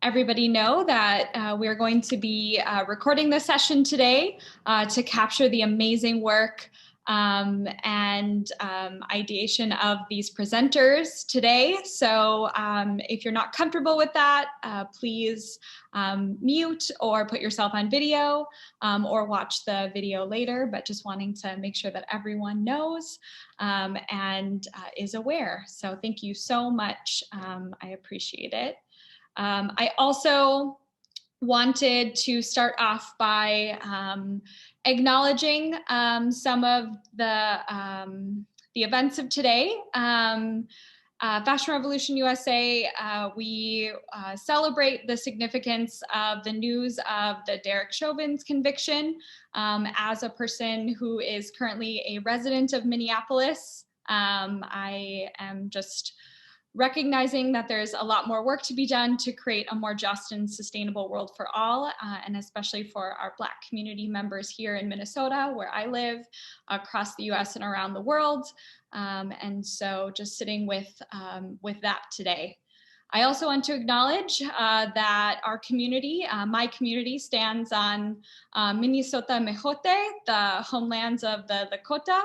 everybody know that we're going to be recording this session today to capture the amazing work and ideation of these presenters today. So if you're not comfortable with that, please mute or put yourself on video or watch the video later, but just wanting to make sure that everyone knows and is aware. So thank you so much. I appreciate it. I also wanted to start off by acknowledging some of the events of today. Fashion Revolution USA, we celebrate the significance of the news of the Derek Chauvin's conviction. As a person who is currently a resident of Minneapolis, I am just recognizing that there's a lot more work to be done to create a more just and sustainable world for all, and especially for our Black community members here in Minnesota, where I live, across the US and around the world. And so just sitting with that today. I also want to acknowledge that our community, my community, stands on Minnesota Mejote, the homelands of the Lakota.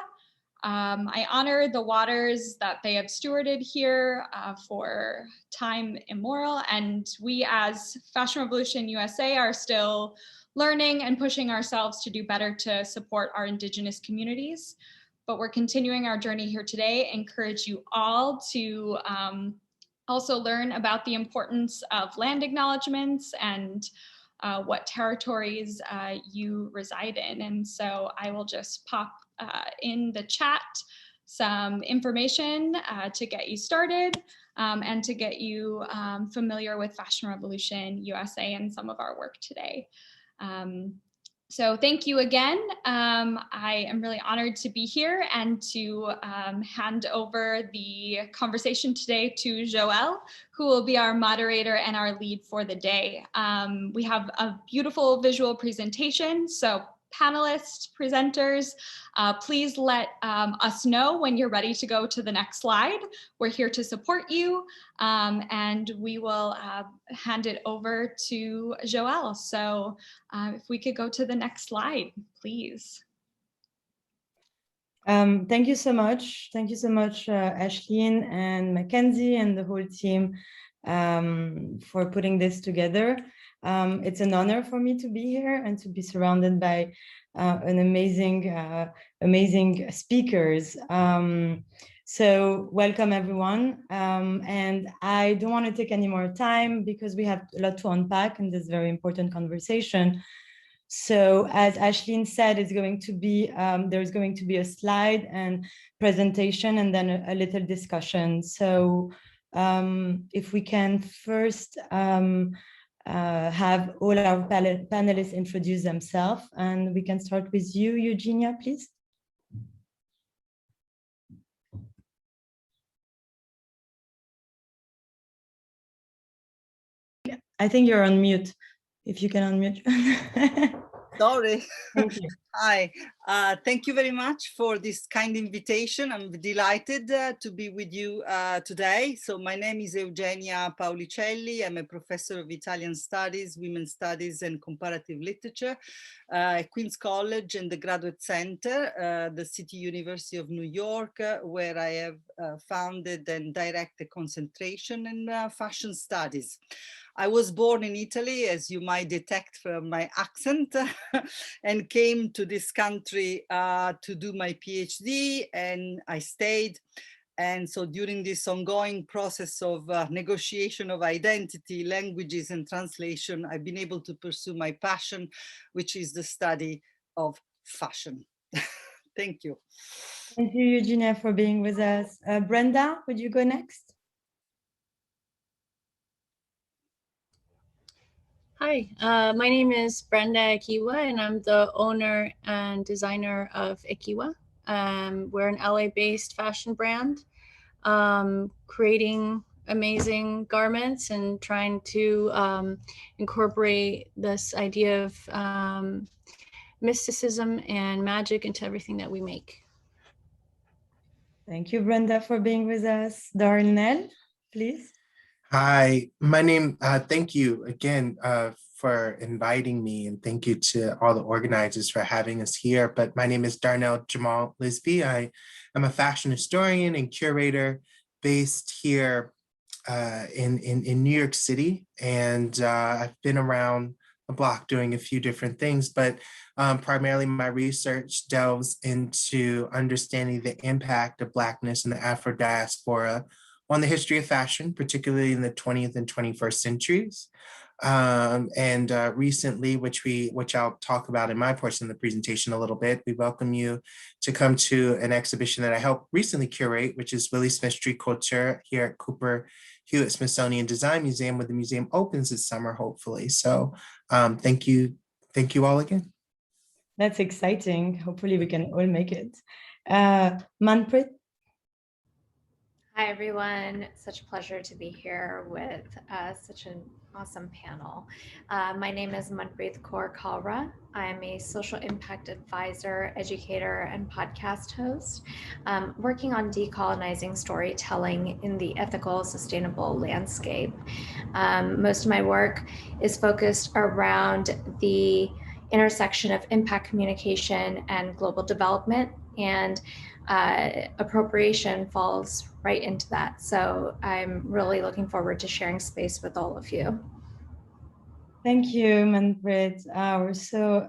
I honor the waters that they have stewarded here for time immemorial, and we as Fashion Revolution USA are still learning and pushing ourselves to do better to support our Indigenous communities. But we're continuing our journey here today. Encourage you all to also learn about the importance of land acknowledgements and what territories you reside in. And so I will just pop in the chat some information to get you started and to get you familiar with Fashion Revolution USA and some of our work today. So thank you again. I am really honored to be here and to hand over the conversation today to Joelle, who will be our moderator and our lead for the day. We have a beautiful visual presentation, so panelists, presenters, please let us know when you're ready to go to the next slide. We're here to support you, and we will hand it over to Joelle. So if we could go to the next slide, please. Thank you so much. Thank you so much, Ashleen and Mackenzie and the whole team for putting this together. It's an honor for me to be here and to be surrounded by an amazing speakers. So welcome everyone. And I don't want to take any more time because we have a lot to unpack in this very important conversation. So as Ashleen said, it's going to be, there's going to be a slide and presentation and then a little discussion. So if we can first have all our panelists introduce themselves, and we can start with you, Eugenia, please. I think you're on mute. If you can unmute. Sorry. Thank you. Hi, thank you very much for this kind invitation. I'm delighted to be with you today. So my name is Eugenia Paulicelli. I'm a professor of Italian Studies, Women's Studies and Comparative Literature at Queen's College and the Graduate Center, the City University of New York, where I have founded and direct a concentration in fashion studies. I was born in Italy, as you might detect from my accent, and came to this country to do my PhD, and I stayed. And so during this ongoing process of negotiation of identity, languages, and translation, I've been able to pursue my passion, which is the study of fashion. Thank you. Thank you, Eugenia, for being with us. Brenda, would you go next? Hi, my name is Brenda Equihua, and I'm the owner and designer of Equihua. We're an LA-based fashion brand, creating amazing garments and trying to incorporate this idea of mysticism and magic into everything that we make. Thank you, Brenda, for being with us. Darnell, please. Hi, thank you again for inviting me, and thank you to all the organizers for having us here. But my name is Darnell Jamal Lisby. I am a fashion historian and curator based here in New York City. And I've been around the block doing a few different things, but primarily my research delves into understanding the impact of Blackness in the Afro diaspora on the history of fashion, particularly in the 20th and 21st centuries. And recently, which I'll talk about in my portion of the presentation a little bit, we welcome you to come to an exhibition that I helped recently curate, which is Willie Smith Street Couture here at Cooper Hewitt Smithsonian Design Museum, where the museum opens this summer, hopefully. So thank you all again. That's exciting. Hopefully we can all make it. Manpreet? Hi, everyone. Such a pleasure to be here with such an awesome panel. My name is Manpreet Kaur Kalra. I am a social impact advisor, educator, and podcast host, working on decolonizing storytelling in the ethical, sustainable landscape. Most of my work is focused around the intersection of impact communication and global development, and appropriation falls right into that. So I'm really looking forward to sharing space with all of you. Thank you, Manpreet. We're so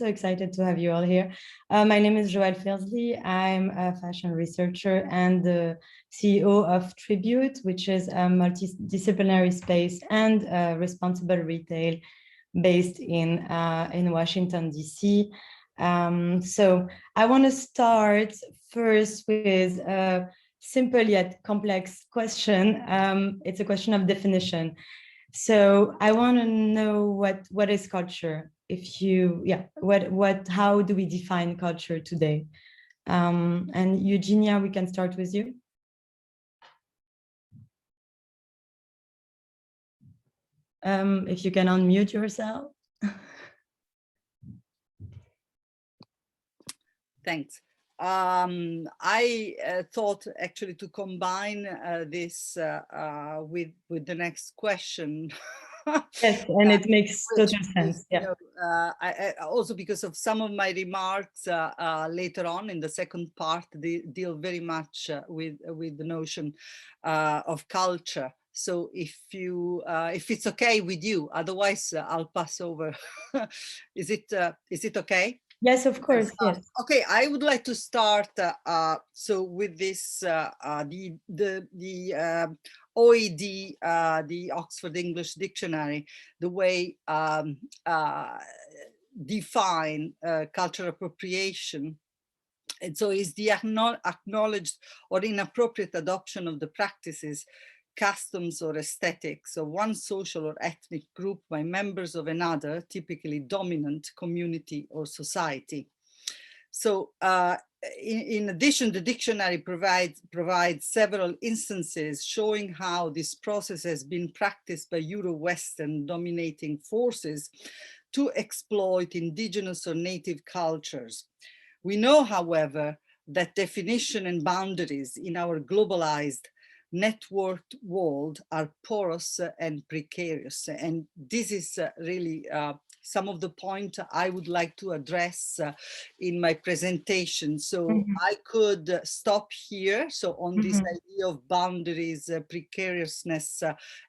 excited to have you all here. My name is Joelle Filsley. I'm a fashion researcher and the CEO of Tribute, which is a multidisciplinary space and responsible retail based in Washington, DC. So I want to start first with a simple yet complex question. It's a question of definition. So I want to know what is culture? How do we define culture today? And Eugenia, we can start with you. If you can unmute yourself. Thanks. I thought actually to combine this with the next question. Yes, and it makes total sense. Yeah. You know, I also because of some of my remarks later on in the second part, they deal very much with the notion of culture. So if it's okay with you, otherwise I'll pass over. Is it okay? Yes, of course. Yes. Okay, I would like to start so with this the OED, the Oxford English Dictionary, the way define cultural appropriation. And so is the acknowledged or inappropriate adoption of the practices, customs, or aesthetics of one social or ethnic group by members of another, typically dominant community or society. So in addition, the dictionary provides several instances showing how this process has been practiced by Euro-Western dominating forces to exploit indigenous or native cultures. We know, however, that definition and boundaries in our globalized, networked world are porous and precarious. And this is really some of the points I would like to address in my presentation. So I could stop here. So on this idea of boundaries, precariousness,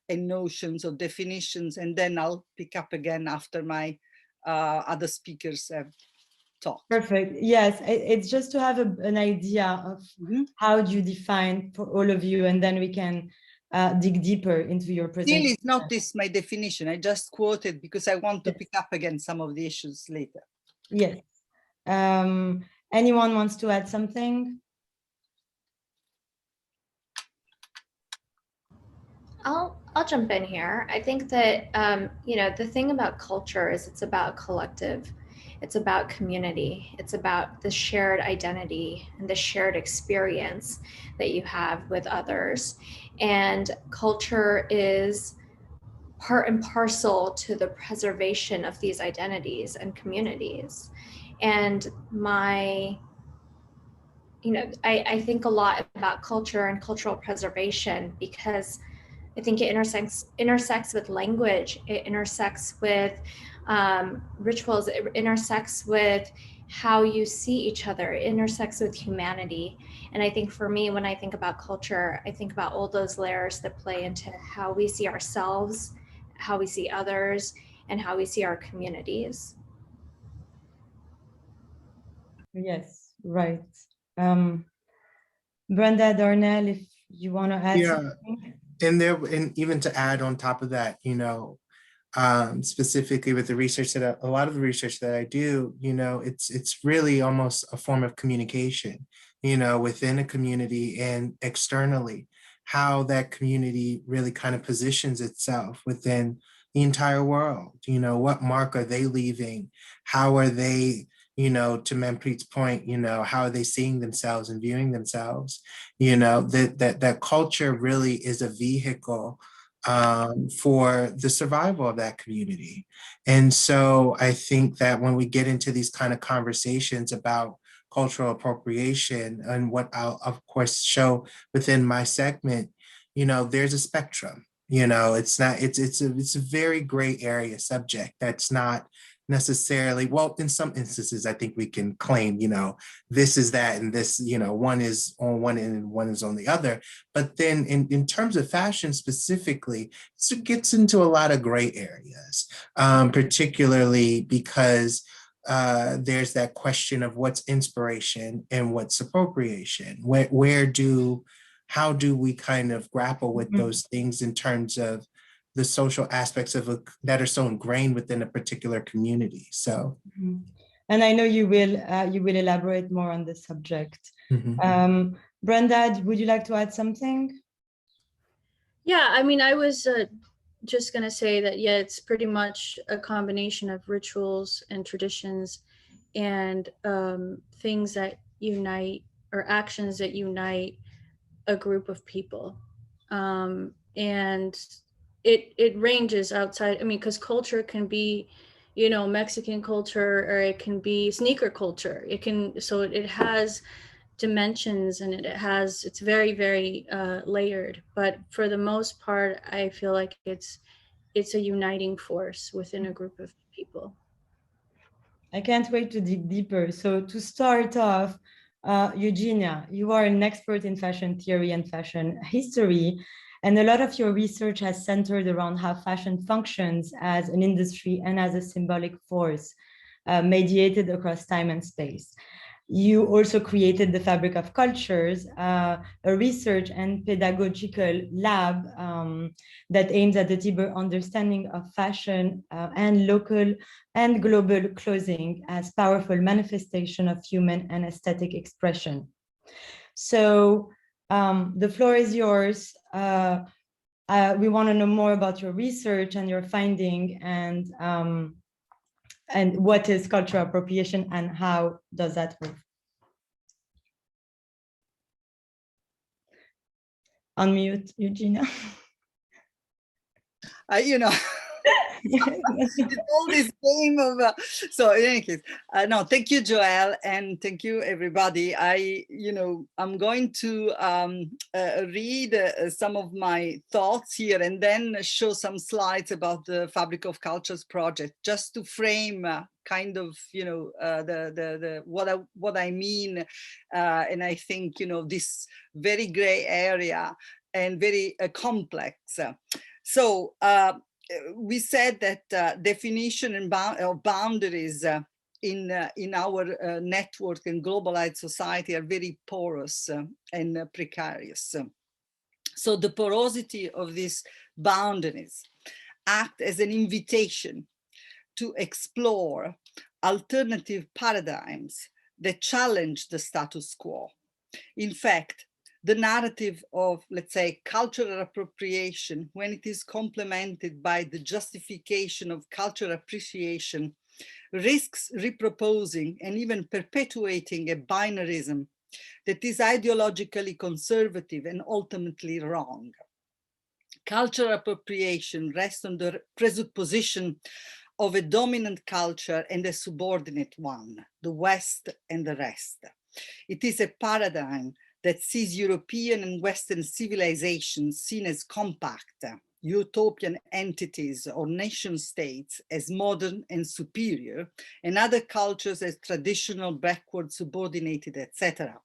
and notions of definitions, and then I'll pick up again after my other speakers have talked. Perfect. Yes, it's just to have an idea of how do you define for all of you, and then we can dig deeper into your presentation. Still, it's not this my definition. I just quoted because I want to pick up again some of the issues later. Yes. Anyone wants to add something? I'll jump in here. I think that you know, the thing about culture is it's about collective. It's about community. It's about the shared identity and the shared experience that you have with others. And culture is part and parcel to the preservation of these identities and communities. And I think a lot about culture and cultural preservation because I think it intersects with language. It intersects with rituals. It intersects with how you see each other. It intersects with humanity. And I think for me, when I think about culture, I think about all those layers that play into how we see ourselves, how we see others, and how we see our communities. Yes, right. Brenda, Darnell, if you want to add something. And even to add on top of that, specifically with the research that a lot of the research that I do, it's really almost a form of communication, within a community and externally, how that community really kind of positions itself within the entire world. What mark are they leaving? How are they, to Manpreet's point, how are they seeing themselves and viewing themselves? That culture really is a vehicle for the survival of that community. And so I think that when we get into these kind of conversations about cultural appropriation, and what I'll of course show within my segment, there's a spectrum. It's a very gray area subject that's not necessarily, well, in some instances, I think we can claim, this is that, and this, one is on one end and one is on the other. But then in terms of fashion specifically, it gets into a lot of gray areas, particularly because there's that question of what's inspiration and what's appropriation. How do we kind of grapple with those things in terms of the social aspects that are so ingrained within a particular community? So, and I know you will elaborate more on this subject. Brenda, would you like to add something? Yeah, I mean, I was just going to say that, yeah, it's pretty much a combination of rituals and traditions and things that unite, or actions that unite a group of people. And it ranges outside, I mean, because culture can be, Mexican culture, or it can be sneaker culture. So it has dimensions, and it's very, very layered. But for the most part, I feel like it's a uniting force within a group of people. I can't wait to dig deeper. So to start off, Eugenia, you are an expert in fashion theory and fashion history, and a lot of your research has centered around how fashion functions as an industry and as a symbolic force mediated across time and space. You also created the Fabric of Cultures, a research and pedagogical lab that aims at a deeper understanding of fashion and local and global clothing as powerful manifestation of human and aesthetic expression. So the floor is yours. We want to know more about your research and your finding, and what is cultural appropriation and how does that work? Unmute, Eugenia. All this game of so in any case, no, thank you, Joelle, and thank you, everybody. I'm going to read some of my thoughts here, and then show some slides about the Fabric of Cultures project, just to frame kind of the what I mean, and I think this very gray area and very complex. So we said that definition and boundaries in our network and globalized society are very porous and precarious. So the porosity of these boundaries act as an invitation to explore alternative paradigms that challenge the status quo. In fact, the narrative of, let's say, cultural appropriation, when it is complemented by the justification of cultural appreciation, risks reproposing and even perpetuating a binarism that is ideologically conservative and ultimately wrong. Cultural appropriation rests on the presupposition of a dominant culture and a subordinate one, the West and the rest. It is a paradigm that sees European and Western civilizations seen as compact, utopian entities or nation states as modern and superior, and other cultures as traditional, backward, subordinated, etc.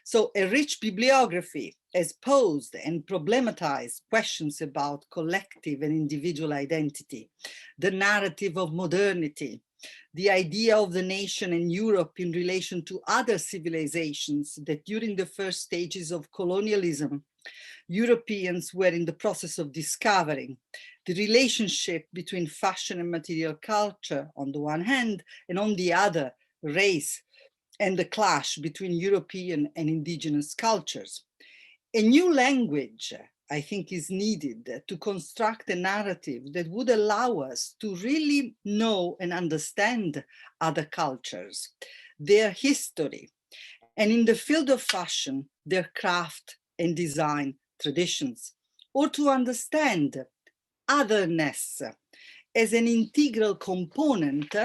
So a rich bibliography has posed and problematized questions about collective and individual identity, the narrative of modernity, the idea of the nation and Europe in relation to other civilizations that during the first stages of colonialism, Europeans were in the process of discovering, the relationship between fashion and material culture on the one hand, and on the other, race and the clash between European and indigenous cultures. A new language, I think, is needed to construct a narrative that would allow us to really know and understand other cultures, their history, and in the field of fashion, their craft and design traditions, or to understand otherness as an integral component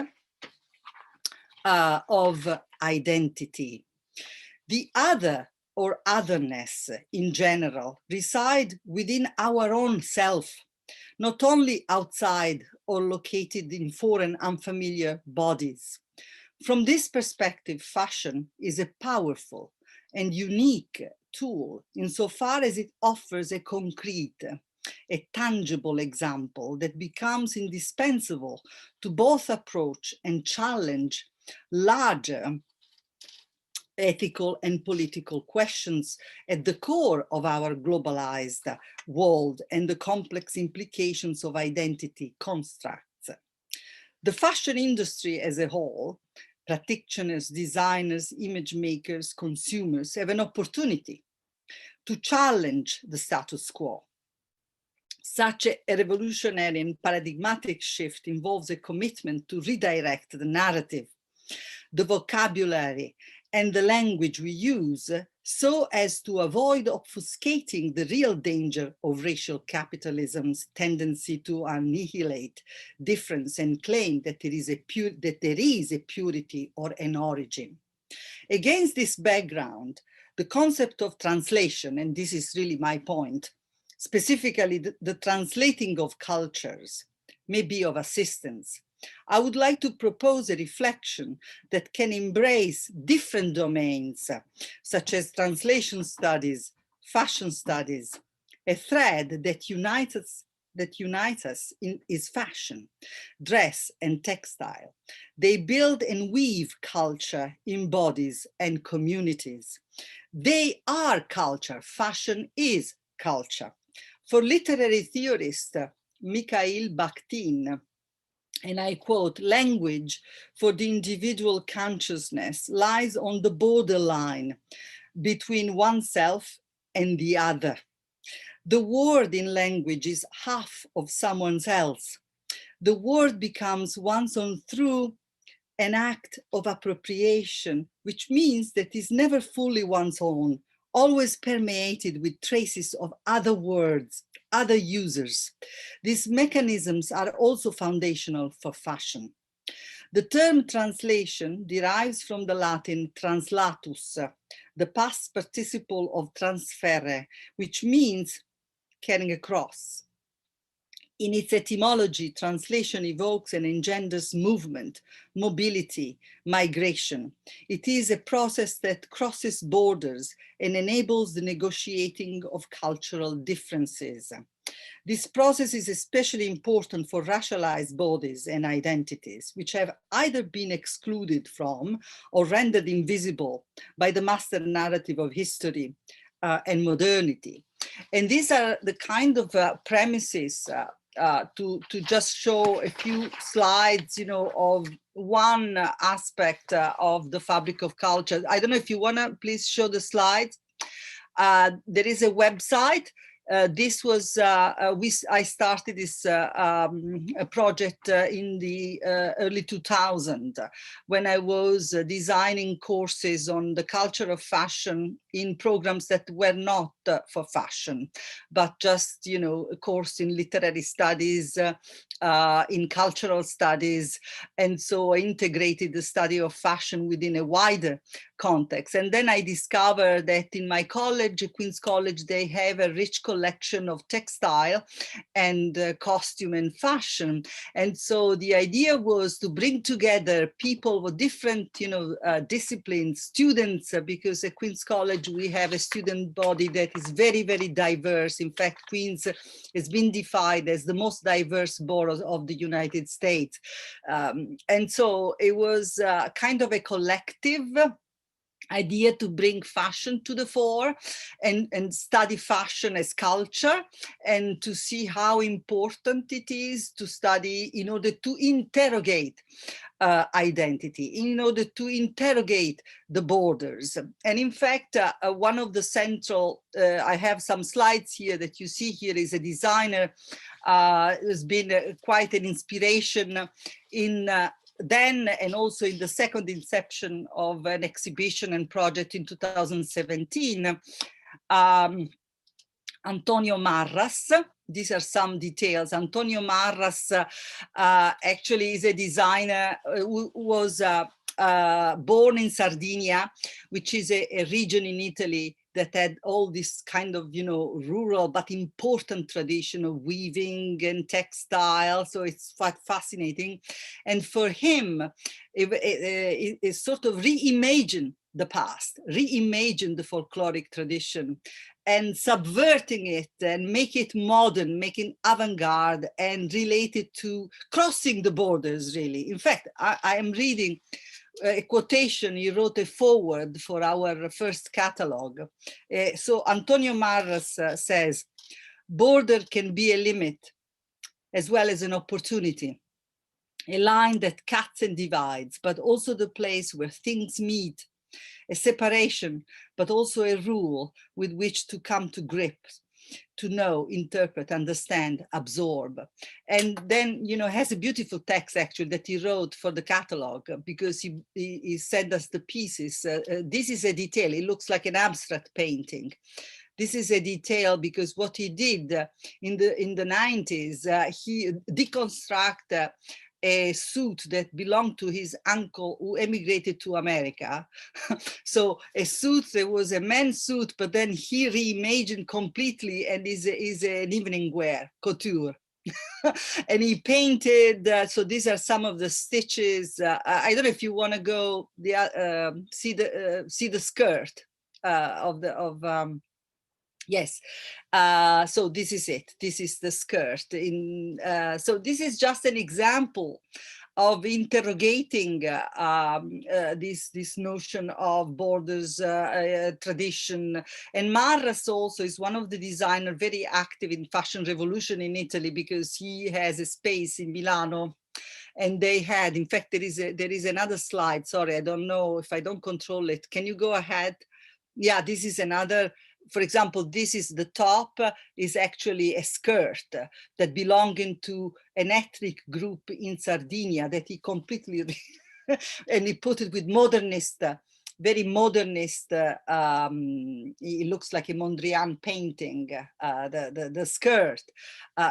of identity. The other or otherness in general reside within our own self, not only outside or located in foreign unfamiliar bodies. From this perspective, fashion is a powerful and unique tool insofar as it offers a concrete, a tangible example that becomes indispensable to both approach and challenge larger ethical and political questions at the core of our globalized world and the complex implications of identity constructs. The fashion industry as a whole, practitioners, designers, image makers, consumers have an opportunity to challenge the status quo. Such a revolutionary and paradigmatic shift involves a commitment to redirect the narrative, the vocabulary, and the language we use so as to avoid obfuscating the real danger of racial capitalism's tendency to annihilate difference and claim that there is a purity or an origin. Against this background, the concept of translation, and this is really my point, specifically the translating of cultures, may be of assistance. I would like to propose a reflection that can embrace different domains, such as translation studies, fashion studies. A thread that unites us is fashion, dress, and textile. They build and weave culture in bodies and communities. They are culture. Fashion is culture. For literary theorist Mikhail Bakhtin, and I quote, language for the individual consciousness lies on the borderline between oneself and the other. The word in language is half of someone's else. The word becomes one's own through an act of appropriation, which means that it's never fully one's own, always permeated with traces of other words, other users. These mechanisms are also foundational for fashion. The term translation derives from the Latin translatus, the past participle of transferre, which means carrying across. In its etymology, translation evokes and engenders movement, mobility, migration. It is a process that crosses borders and enables the negotiating of cultural differences. This process is especially important for racialized bodies and identities, which have either been excluded from or rendered invisible by the master narrative of history and modernity. And these are the kind of premises to just show a few slides, of one aspect of the fabric of culture. I don't know if you want to please show the slides. There is a website. This was, I started this project in the early 2000s when I was designing courses on the culture of fashion in programs that were not for fashion, but just, a course in literary studies, in cultural studies. And so I integrated the study of fashion within a wider context. And then I discovered that in my college, Queen's College, they have a rich collection of textile and costume and fashion. And so the idea was to bring together people with different, disciplines, students, because at Queen's College, we have a student body that is very, very diverse. In fact, Queen's has been defined as the most diverse borough of the United States. And so it was kind of a collective idea to bring fashion to the fore and study fashion as culture, and to see how important it is to study in order to interrogate identity, in order to interrogate the borders. And in fact, one of the central, I have some slides here that you see here, is a designer who's been quite an inspiration in then and also in the second inception of an exhibition and project in 2017, Antonio Marras. These are some details. Antonio Marras actually is a designer who was born in Sardinia, which is a region in Italy that had all this kind of, rural but important tradition of weaving and textile. So it's quite fascinating. And for him, it sort of reimagine the past, reimagine the folkloric tradition, and subverting it and make it modern, making avant-garde and related to crossing the borders, really. In fact, I am reading a quotation. He wrote a foreword for our first catalog. So Antonio Marras says, "Border can be a limit as well as an opportunity, a line that cuts and divides, but also the place where things meet, a separation, but also a rule with which to come to grips, to know, interpret, understand, absorb." And then, has a beautiful text actually that he wrote for the catalog, because he sent us the pieces. This is a detail. It looks like an abstract painting. This is a detail because what he did in the 90s, he deconstructed a suit that belonged to his uncle who emigrated to America. So a suit that was a men's suit, but then he reimagined completely and is an evening wear, couture. And he painted, so these are some of the stitches. I don't know if you want to go see the skirt yes. So this is it. This is the skirt. So this is just an example of interrogating this notion of borders, tradition. And Marras also is one of the designers very active in fashion revolution in Italy, because he has a space in Milano. And they had, in fact, there is another slide. Sorry, I don't know if I don't control it. Can you go ahead? Yeah, this is another. For example, this is the top, is actually a skirt that belonging to an ethnic group in Sardinia that he completely, and he put it with modernist, very modernist, it looks like a Mondrian painting, the skirt,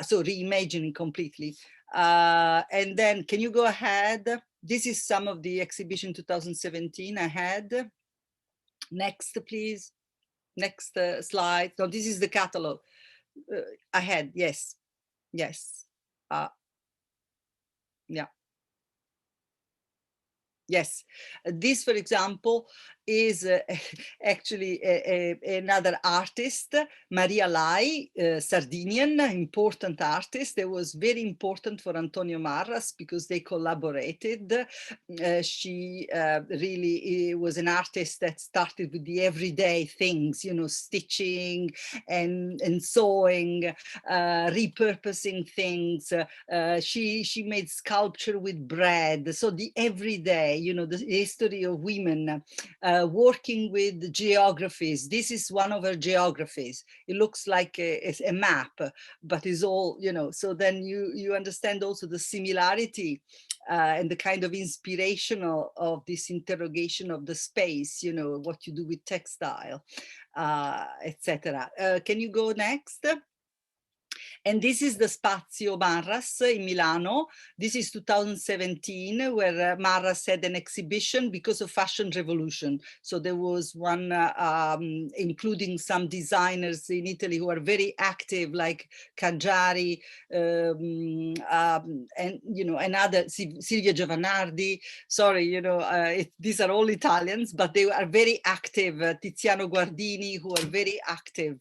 so reimagining completely. And then, can you go ahead? This is some of the exhibition 2017 I had. Next, please. Next slide. So this is the catalog. Ahead, yes, yes. Yeah. Yes, this, for example, is actually another artist, Maria Lai, Sardinian, important artist. That was very important for Antonio Marras because they collaborated. She really was an artist that started with the everyday things, stitching and sewing, repurposing things. She made sculpture with bread. So the everyday, the history of women working with geographies. This is one of her geographies. It looks like a map, but is all, so then you understand also the similarity and the kind of inspirational of this interrogation of the space, what you do with textile, etc. Can you go next? And this is the Spazio Marras in Milano. This is 2017, where Marras had an exhibition because of Fashion Revolution. So there was one including some designers in Italy who are very active, like Caggiari, and other, Silvia Giovanardi. Sorry, these are all Italians, but they are very active. Tiziano Guardini, who are very active.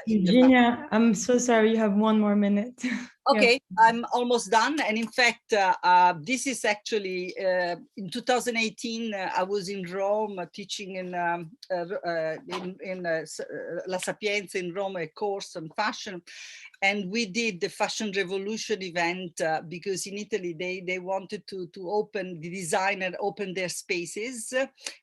Eugenia, I'm so sorry, you have 1 more minute. Okay, Yeah. I'm almost done. And in fact, this is actually, in 2018, I was in Rome teaching in La Sapienza in Rome, a course on fashion. And we did the Fashion Revolution event because in Italy, they wanted to open, the designer open their spaces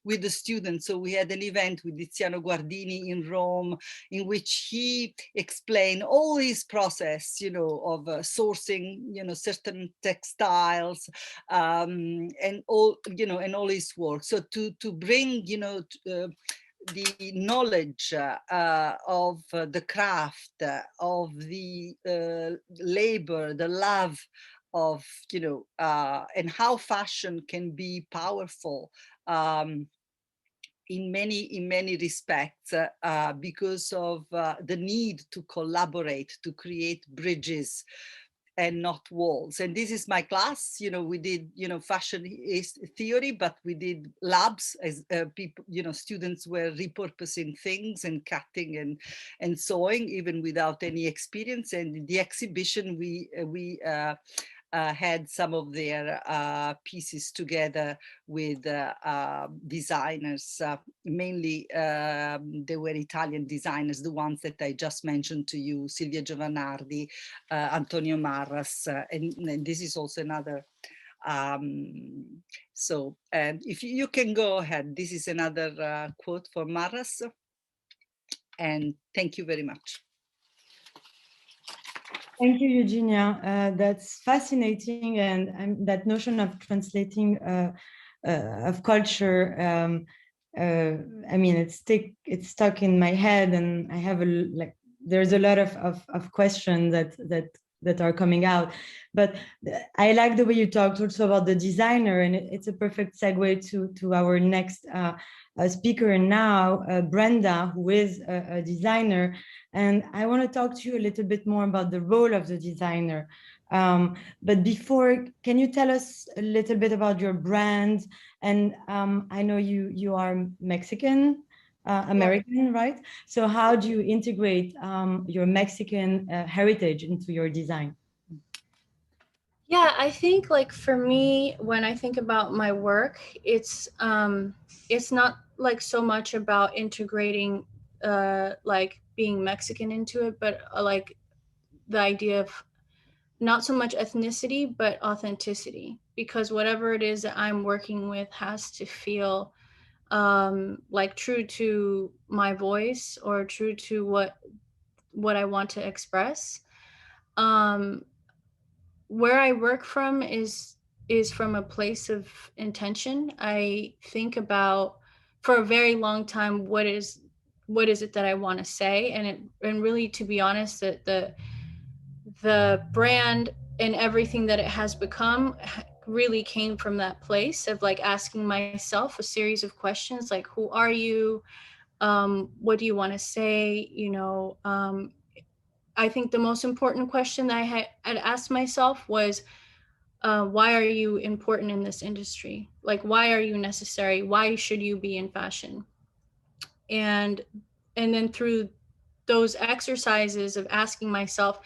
with the students. So we had an event with Tiziano Guardini in Rome, in which he explained all his process, of sourcing, certain textiles, and all, and all his work. So to bring, the knowledge of the craft, of the labor, the love of, and how fashion can be powerful in many respects because of the need to collaborate, to create bridges and not walls. And this is my class. We did, fashion is theory, but we did labs as people, students were repurposing things and cutting and sewing, even without any experience. And in the exhibition, we had some of their pieces together with designers, mainly they were Italian designers, the ones that I just mentioned to you, Silvia Giovanardi, Antonio Marras, and this is also another. So if you can go ahead, this is another quote for Marras, and thank you very much. Thank you, Eugenia. That's fascinating, and that notion of translating of culture. I mean, it's stuck in my head, and I have there's a lot of questions that are coming out. But I like the way you talked also about the designer, and it's a perfect segue to our next speaker now, Brenda, who is a designer. And I want to talk to you a little bit more about the role of the designer. But before, can you tell us a little bit about your brand? And I know you are Mexican, American, right? So how do you integrate your Mexican heritage into your design? Yeah, I think for me, when I think about my work, it's not so much about integrating being Mexican into it, but the idea of not so much ethnicity, but authenticity, because whatever it is that I'm working with has to feel true to my voice or true to what I want to express. Where I work from is from a place of intention. I think about, for a very long time, what is it that I want to say, and really, to be honest, that the brand and everything that it has become really came from that place of asking myself a series of questions, like, who are you? What do you want to say? I think the most important question that I had asked myself was, why are you important in this industry? Why are you necessary? Why should you be in fashion? And then through those exercises of asking myself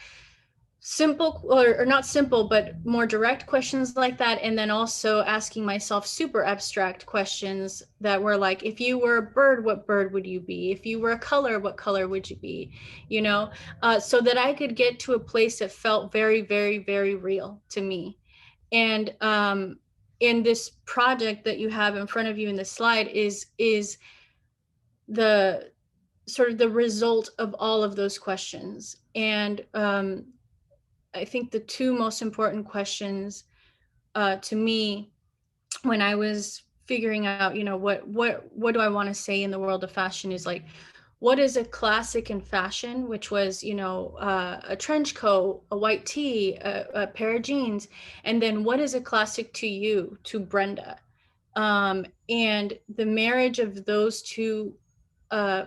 simple or not simple, but more direct questions like that, and then also asking myself super abstract questions that were like, if you were a bird, what bird would you be? If you were a color, what color would you be? So that I could get to a place that felt very, very, very real to me. And in this project that you have in front of you in this slide is the sort of the result of all of those questions. And I think the two most important questions to me when I was figuring out, what do I want to say in the world of fashion is what is a classic in fashion, which was, you know, a trench coat, a white tee, a pair of jeans, and then what is a classic to you, to Brenda? And the marriage of those two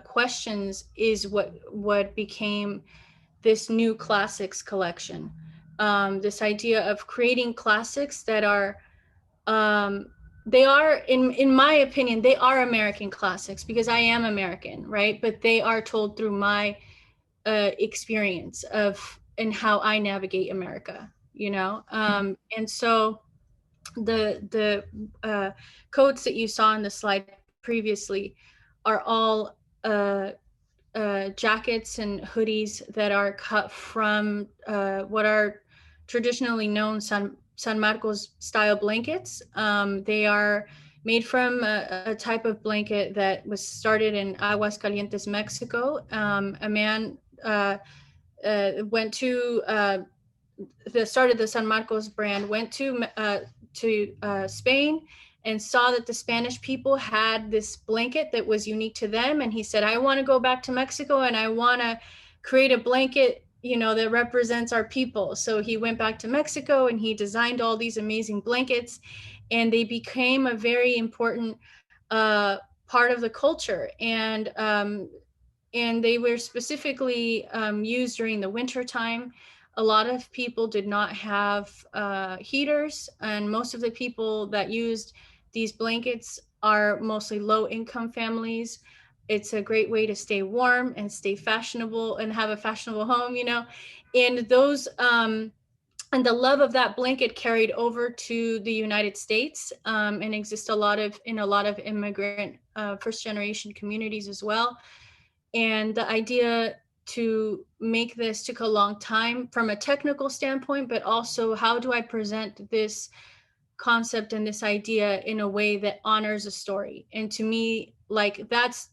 questions is what became this new classics collection. This idea of creating classics that are, they are, in my opinion, they are American classics because I am American, right? But they are told through my experience of and how I navigate America, you know. And so the codes that you saw in the slide previously are all jackets and hoodies that are cut from what are traditionally known San Marcos style blankets. They are made from a type of blanket that was started in Aguascalientes, Mexico. A man went to started the San Marcos brand, went to Spain and saw that the Spanish people had this blanket that was unique to them. And he said, I want to go back to Mexico and I want to create a blanket, you know, that represents our people. So he went back to Mexico and he designed all these amazing blankets, and they became a very important part of the culture. And they were specifically used during the winter time. A lot of people did not have heaters, and most of the people that used these blankets are mostly low-income families. It's a great way to stay warm and stay fashionable and have a fashionable home, you know. And those and the love of that blanket carried over to the United States, and exists in a lot of immigrant first-generation communities as well. And the idea to make this took a long time from a technical standpoint, but also how do I present this concept and this idea in a way that honors a story? And to me, like that's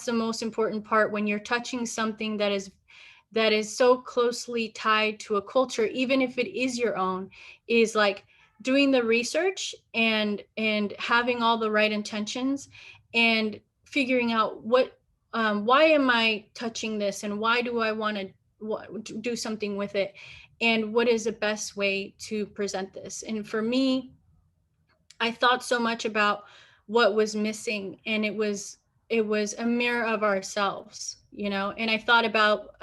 the most important part when you're touching something that is so closely tied to a culture, even if it is your own, is like doing the research and having all the right intentions and figuring out why am I touching this and why do I want to do something with it, and what is the best way to present this. And for me, I thought so much about what was missing, and it was a mirror of ourselves, you know. And I thought about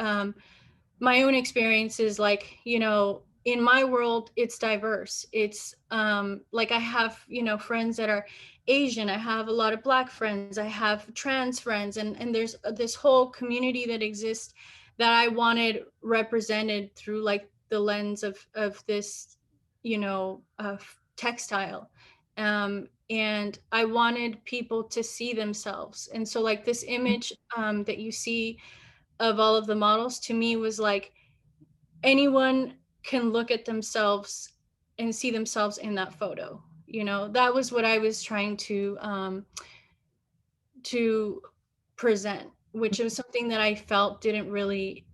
my own experiences, like, you know, in my world, it's diverse. It's like I have, you know, friends that are Asian. I have a lot of Black friends. I have trans friends, and there's this whole community that exists that I wanted represented through like the lens of this, you know, textile. And I wanted people to see themselves. And so like this image that you see of all of the models, to me was like anyone can look at themselves and see themselves in that photo. You know, that was what I was trying to present, which was something that I felt didn't really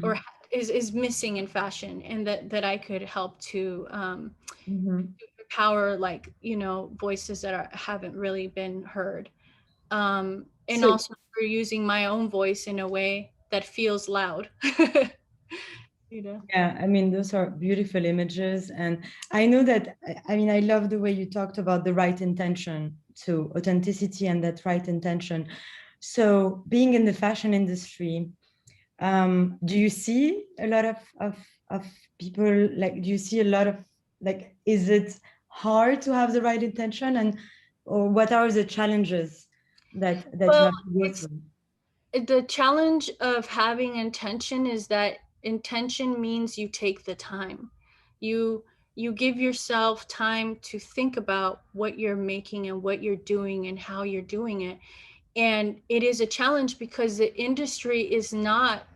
or is missing in fashion, and that I could help to empower, like, you know, voices that haven't really been heard. And so, also for using my own voice in a way that feels loud. You know? Yeah, I mean, those are beautiful images. And I know that, I mean, I love the way you talked about the right intention, to authenticity and that right intention. So being in the fashion industry, do you see a lot of people, like, do you see a lot of, like, is it hard to have the right intention, and or what are the challenges that you have to go through? The challenge of having intention is that intention means you take the time. You give yourself time to think about what you're making and what you're doing and how you're doing it. And it is a challenge because the industry is not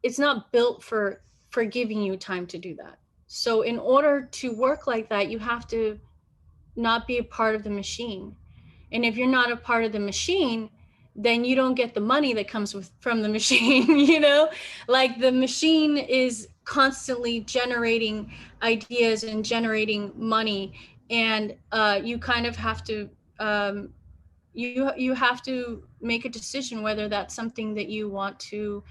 it's not built for giving you time to do that. So in order to work like that, you have to not be a part of the machine. And if you're not a part of the machine, then you don't get the money that comes from the machine. You know, like the machine is constantly generating ideas and generating money, and you kind of have to you have to make a decision whether that's something that you want to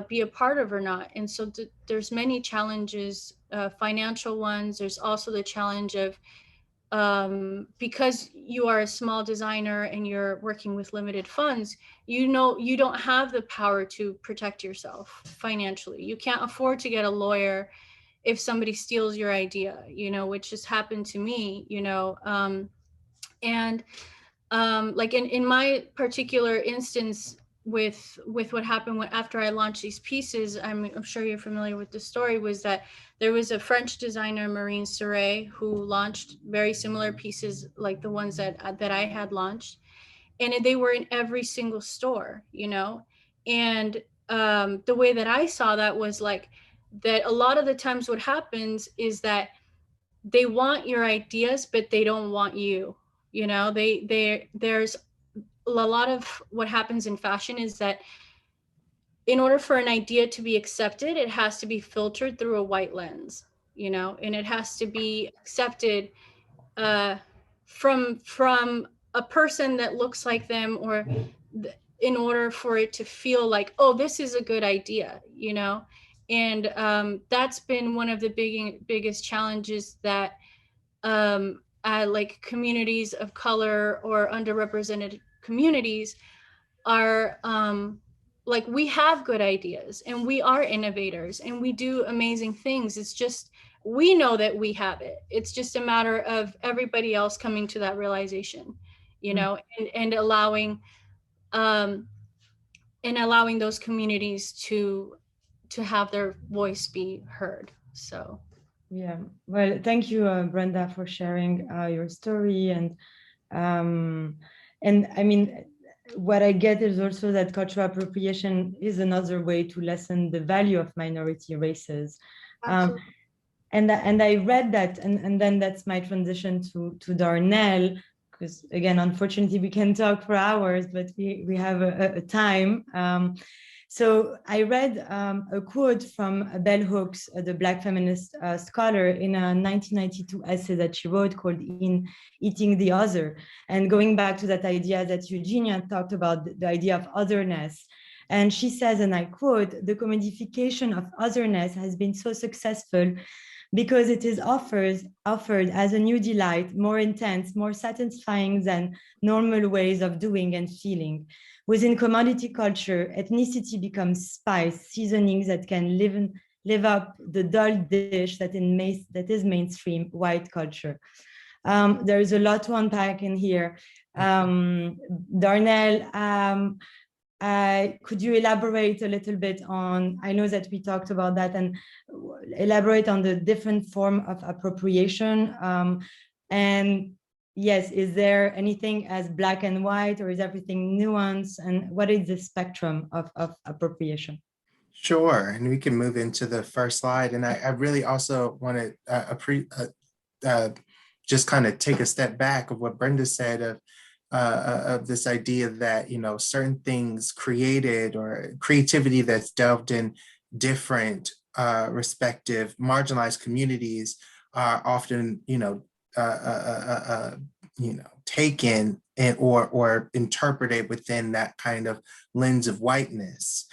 be a part of or not. And so there's many challenges, financial ones. There's also the challenge of, because you are a small designer and you're working with limited funds, you don't have the power to protect yourself financially. You can't afford to get a lawyer if somebody steals your idea, which has happened to me, and like in my particular instance with what happened after I launched these pieces, I'm sure you're familiar with the story, was that there was a French designer, Marine Serret, who launched very similar pieces like the ones that I had launched, and they were in every single store, and the way that I saw that was like that a lot of the times what happens is that they want your ideas, but they don't want you. There's a lot of what happens in fashion is that in order for an idea to be accepted, it has to be filtered through a white lens, and it has to be accepted from a person that looks like them, or in order for it to feel like, oh, this is a good idea, and that's been one of the biggest challenges that like communities of color or underrepresented communities are like, we have good ideas and we are innovators and we do amazing things. It's just, we know that we have it. It's just a matter of everybody else coming to that realization, and allowing those communities to have their voice be heard. So yeah, well, thank you, Brenda, for sharing your story. And I mean, what I get is also that cultural appropriation is another way to lessen the value of minority races. And I read that, and then that's my transition to Darnell, because again, unfortunately, we can talk for hours, but we have a time. So I read a quote from Bell Hooks, the Black feminist scholar, in a 1992 essay that she wrote called "In Eating the Other," and going back to that idea that Eugenia talked about, the idea of otherness. And she says, and I quote, "The commodification of otherness has been so successful because it is offered as a new delight, more intense, more satisfying than normal ways of doing and feeling. Within commodity culture, ethnicity becomes spice, seasonings that can live up the dull dish that is mainstream white culture." There is a lot to unpack in here. Darnell, could you elaborate a little bit on, I know that we talked about that, and elaborate on the different form of appropriation, and yes, is there anything as black and white, or is everything nuanced, and what is the spectrum of appropriation? Sure, and we can move into the first slide. And I really also want to just kind of take a step back of what Brenda said of this idea that, certain things created, or creativity that's delved in different respective marginalized communities are often, taken or interpreted within that kind of lens of whiteness,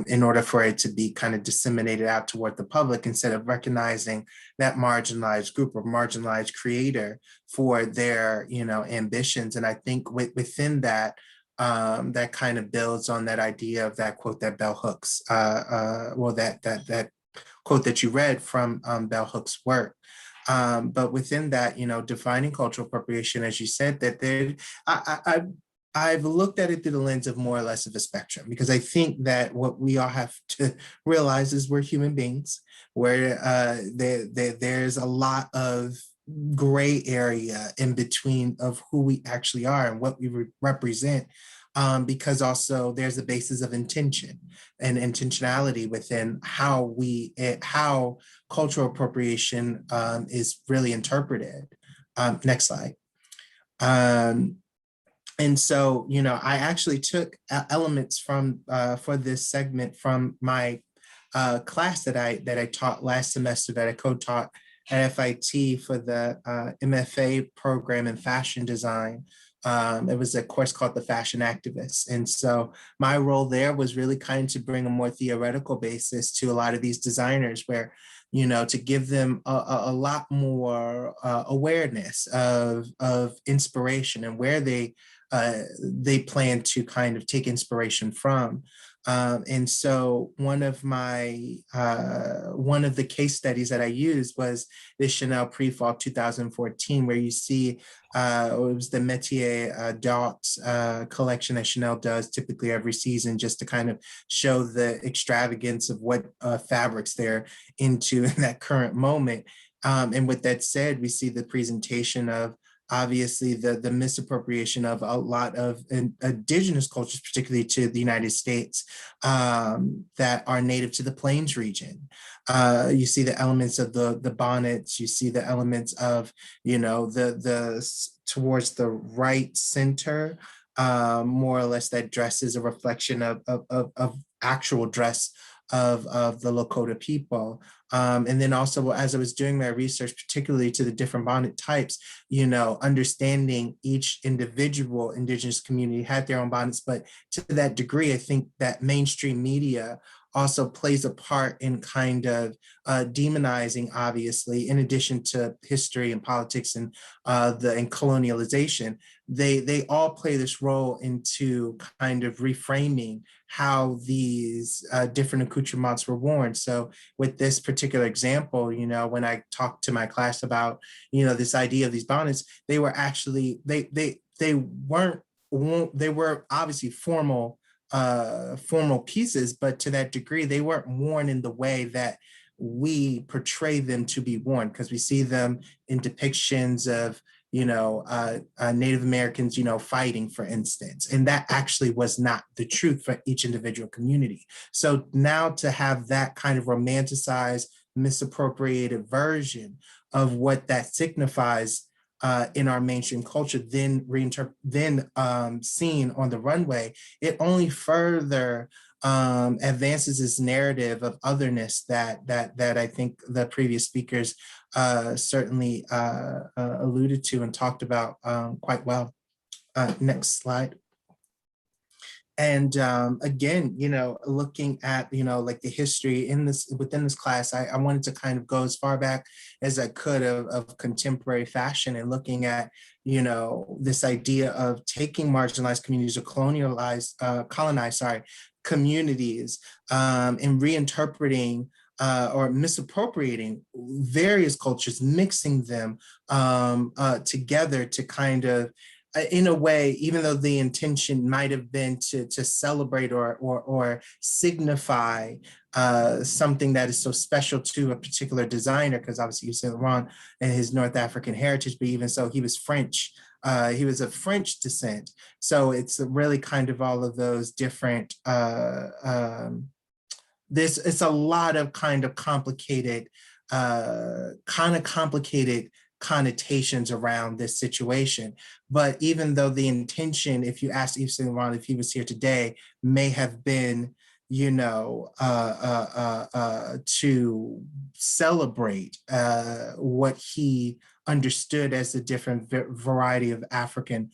in order for it to be kind of disseminated out toward the public, instead of recognizing that marginalized group or marginalized creator for their, ambitions. And I think within that, that kind of builds on that idea of that quote that Bell Hooks, that quote that you read from Bell Hooks' work. But within that, defining cultural appropriation, as you said, that I've looked at it through the lens of more or less of a spectrum, because I think that what we all have to realize is we're human beings, where there's a lot of gray area in between of who we actually are and what we represent, because also there's a basis of intention and intentionality within how cultural appropriation is really interpreted. Next slide. And so, I actually took elements from for this segment from my class that I taught last semester, that I co-taught at FIT for the MFA program in fashion design, It was a course called The Fashion Activists. And so my role there was really kind of to bring a more theoretical basis to a lot of these designers where, to give them a lot more awareness of inspiration and where they plan to kind of take inspiration from. And so one of the case studies that I used was the Chanel pre-fall 2014, where you see it was the Métier d'Art collection that Chanel does typically every season, just to kind of show the extravagance of what fabrics they're into in that current moment. And with that said, we see the presentation of obviously the misappropriation of a lot of indigenous cultures, particularly to the United States, that are native to the Plains region. You see the elements of the bonnets, you see the elements of, the towards the right center, more or less that dress is a reflection of actual dress of the Lakota people. And then also, as I was doing my research, particularly to the different bonnet types, understanding each individual indigenous community had their own bonnets, but to that degree, I think that mainstream media also plays a part in kind of demonizing, obviously, in addition to history and politics and colonialization. They all play this role into kind of reframing how these different accoutrements were worn. So with this particular example, when I talked to my class about, this idea of these bonnets, they were actually, they were obviously formal pieces, but to that degree, they weren't worn in the way that we portray them to be worn, because we see them in depictions of Native Americans, fighting, for instance. And that actually was not the truth for each individual community. So now to have that kind of romanticized, misappropriated version of what that signifies in our mainstream culture, then seen on the runway, it only further advances this narrative of otherness that I think the previous speakers certainly alluded to and talked about quite well. Next slide. And again, looking at, like the history within this class, I wanted to kind of go as far back as I could of contemporary fashion and looking at, this idea of taking marginalized communities or colonized communities and reinterpreting or misappropriating various cultures, mixing them together to kind of, in a way, even though the intention might have been to celebrate or signify something that is so special to a particular designer, because obviously you said Ron and his North African heritage, but even so, he was French. He was of French descent. So it's really kind of all of those different, it's a lot of kind of complicated connotations around this situation. But even though the intention, if you asked Yves Saint Laurent if he was here today, may have been, to celebrate what he understood as the different variety of African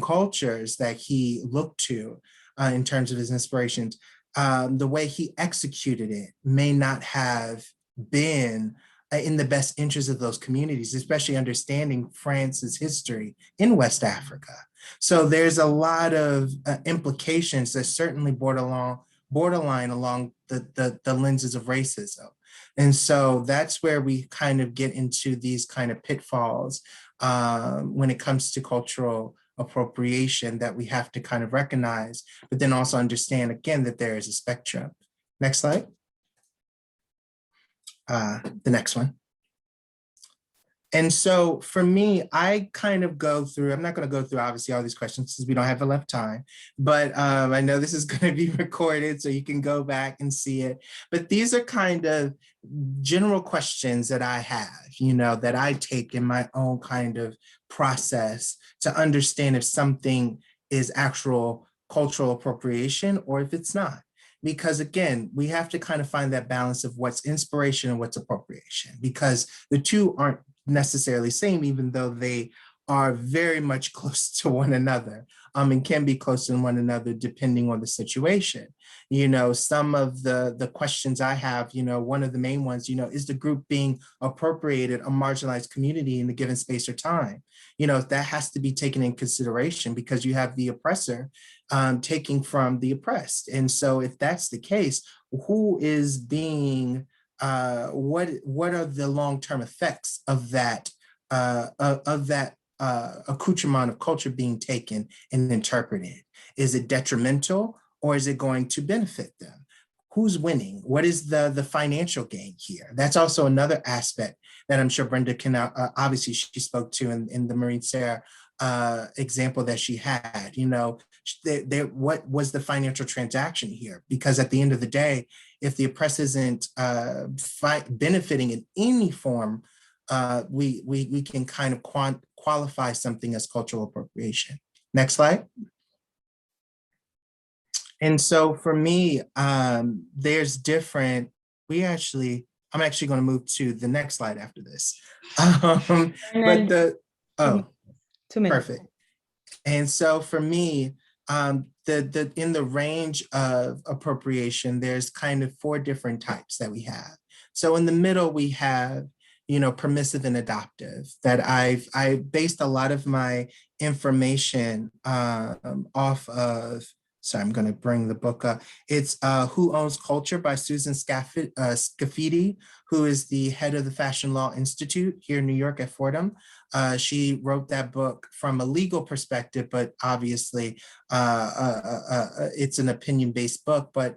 cultures that he looked to in terms of his inspirations, the way he executed it may not have been in the best interest of those communities, especially understanding France's history in West Africa. So there's a lot of implications that certainly borderline along the lenses of racism. And so that's where we kind of get into these kind of pitfalls when it comes to cultural appropriation that we have to kind of recognize, but then also understand again that there is a spectrum. Next slide. The next one. And so for me, I kind of go through, I'm not going to go through obviously all these questions because we don't have enough time, but I know this is going to be recorded so you can go back and see it. But these are kind of general questions that I have, that I take in my own kind of process to understand if something is actual cultural appropriation or if it's not. Because again, we have to kind of find that balance of what's inspiration and what's appropriation, because the two aren't necessarily same, even though they are very much close to one another, and can be close to one another depending on the situation. Some of the questions I have, one of the main ones, is the group being appropriated a marginalized community in a given space or time? That has to be taken in consideration because you have the oppressor taking from the oppressed. And so if that's the case, who is being, what are the long-term effects of that, accoutrement of culture being taken and interpreted? Is it detrimental or is it going to benefit them? Who's winning? What is the financial gain here? That's also another aspect that I'm sure Brenda can, obviously she spoke to in the Marine Sarah example that she had. What was the financial transaction here? Because at the end of the day, if the oppressed isn't benefiting in any form, we can kind of qualify something as cultural appropriation. Next slide. And so for me, there's different, I'm actually going to move to the next slide after this. But 2 minutes. Perfect. And so for me, in the range of appropriation, there's kind of 4 different types that we have. So in the middle, we have, permissive and adoptive, that I based a lot of my information off of. Sorry, I'm going to bring the book up. It's Who Owns Culture by Susan Scafidi, who is the head of the Fashion Law Institute here in New York at Fordham. She wrote that book from a legal perspective, but obviously it's an opinion-based book, but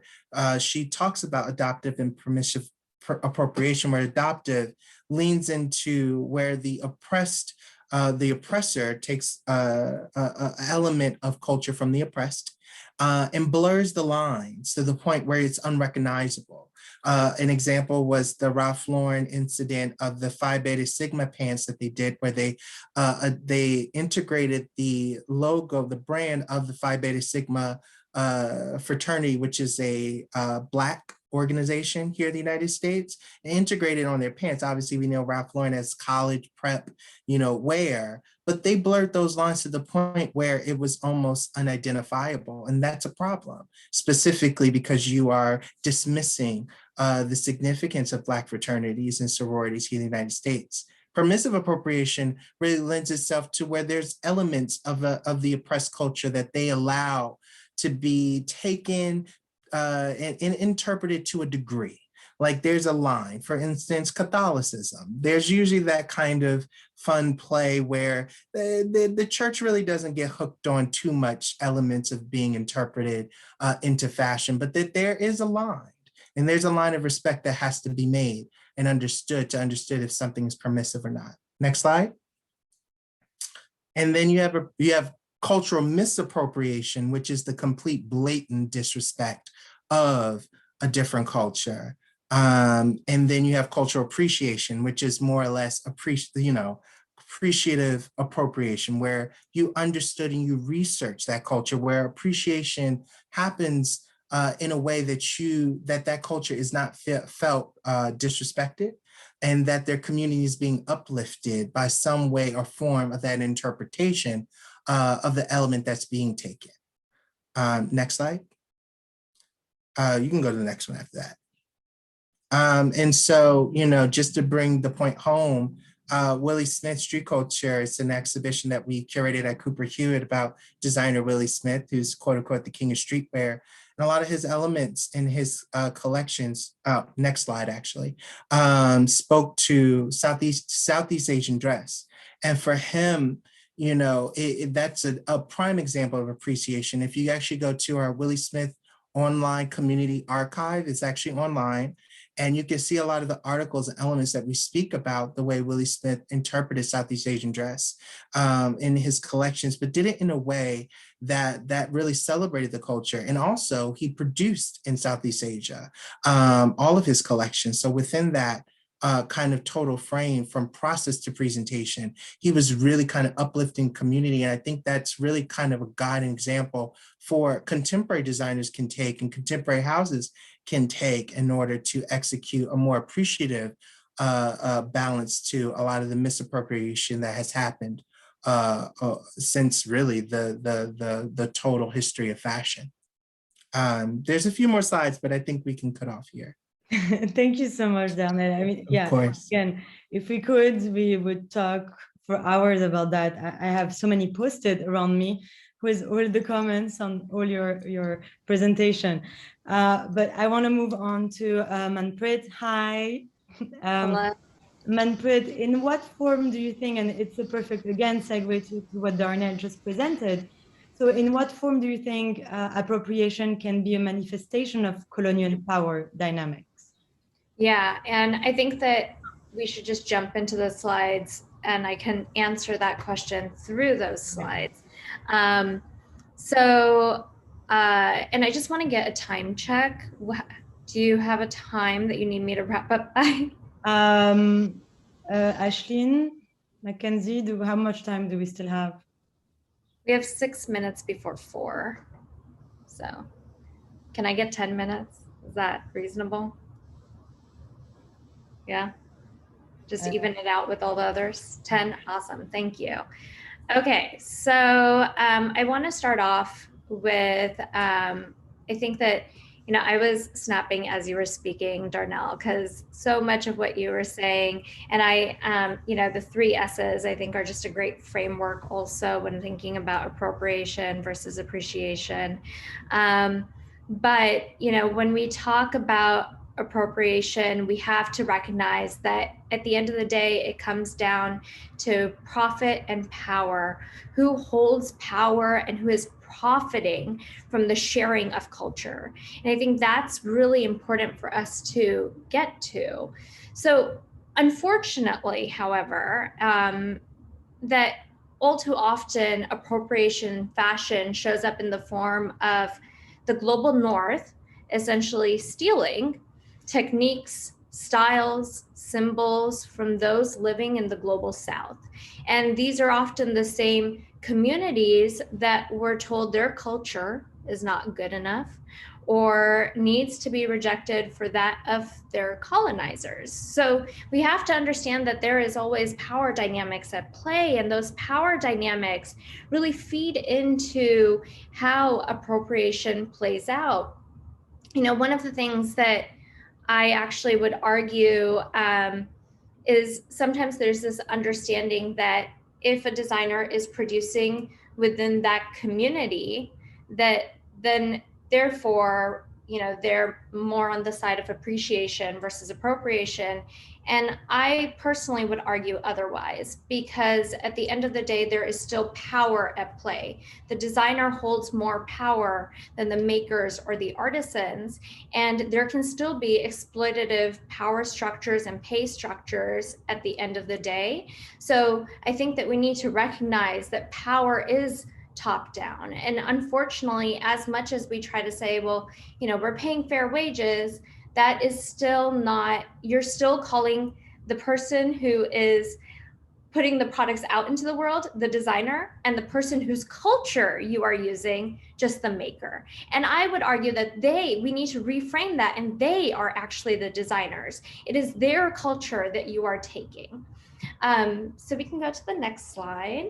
she talks about adoptive and permissive appropriation, where adoptive leans into where the oppressor takes an element of culture from the oppressed, and blurs the lines to the point where it's unrecognizable. An example was the Ralph Lauren incident of the Phi Beta Sigma pants that they did, where they integrated the logo, the brand of the Phi Beta Sigma fraternity, which is a Black organization here in the United States, and integrated on their pants. Obviously, we know Ralph Lauren as college prep, wear, but they blurred those lines to the point where it was almost unidentifiable. And that's a problem, specifically because you are dismissing the significance of Black fraternities and sororities here in the United States. Permissive appropriation really lends itself to where there's elements of the oppressed culture that they allow to be taken and interpreted to a degree. Like there's a line, for instance, Catholicism. There's usually that kind of fun play where the church really doesn't get hooked on too much elements of being interpreted into fashion, but that there is a line, and there's a line of respect that has to be made and understood if something is permissive or not. Next slide. And then you have cultural misappropriation, which is the complete blatant disrespect of a different culture. And then you have cultural appreciation, which is more or less appreciative appropriation, where you understood and you research that culture, where appreciation happens in a way that culture is not felt disrespected, and that their community is being uplifted by some way or form of that interpretation of the element that's being taken. Next slide. You can go to the next one after that. And so, just to bring the point home, Willie Smith Street Culture, it's an exhibition that we curated at Cooper Hewitt about designer Willie Smith, who's quote unquote the king of streetwear. And a lot of his elements in his collections, next slide actually, spoke to Southeast Asian dress. And for him, that's a prime example of appreciation. If you actually go to our Willie Smith online community archive, it's actually online, and you can see a lot of the articles and elements that we speak about the way Willie Smith interpreted Southeast Asian dress in his collections, but did it in a way that really celebrated the culture. And also he produced in Southeast Asia all of his collections. So within that kind of total frame, from process to presentation, he was really kind of uplifting community. And I think that's really kind of a guiding example for contemporary designers can take, and contemporary houses can take, in order to execute a more appreciative balance to a lot of the misappropriation that has happened since really the total history of fashion. There's a few more slides, but I think we can cut off here. Thank you so much, Darnell. I mean, yeah, of course. Again, if we could, we would talk for hours about that. I have so many posted around me with all the comments on all your presentation. But I want to move on to Manpreet. Hi. Hello. Manpreet, in what form do you think, and it's a perfect, again, segue to what Darnell just presented. So in what form do you think appropriation can be a manifestation of colonial power dynamics? Yeah, and I think that we should just jump into the slides and I can answer that question through those slides. And I just want to get a time check. Do you have a time that you need me to wrap up by? Ashlyn, Mackenzie, how much time do we still have? We have 6 minutes before 4. So can I get 10 minutes? Is that reasonable? Yeah, just even it out with all the others. 10, awesome, thank you. Okay, so I want to start off with, I think that, you know, I was snapping as you were speaking, Darnell, because so much of what you were saying, and you know, the 3 S's I think are just a great framework also when thinking about appropriation versus appreciation. But, you know, when we talk about appropriation, we have to recognize that at the end of the day, it comes down to profit and power. Who holds power and who is profiting from the sharing of culture? And I think that's really important for us to get to. So unfortunately, however, that all too often appropriation fashion shows up in the form of the global north essentially stealing techniques, styles, symbols from those living in the global south. And these are often the same communities that were told their culture is not good enough or needs to be rejected for that of their colonizers. So we have to understand that there is always power dynamics at play, and those power dynamics really feed into how appropriation plays out. You know, one of the things that I actually would argue is sometimes there's this understanding that if a designer is producing within that community, that then therefore, you know, they're more on the side of appreciation versus appropriation. And I personally would argue otherwise, because at the end of the day, there is still power at play. The designer holds more power than the makers or the artisans, and there can still be exploitative power structures and pay structures at the end of the day. So I think that we need to recognize that power is top down. And unfortunately, as much as we try to say, well, you know, we're paying fair wages, that is still not, you're still calling the person who is putting the products out into the world the designer, and the person whose culture you are using just the maker. And I would argue that we need to reframe that, and they are actually the designers. It is their culture that you are taking. So we can go to the next slide.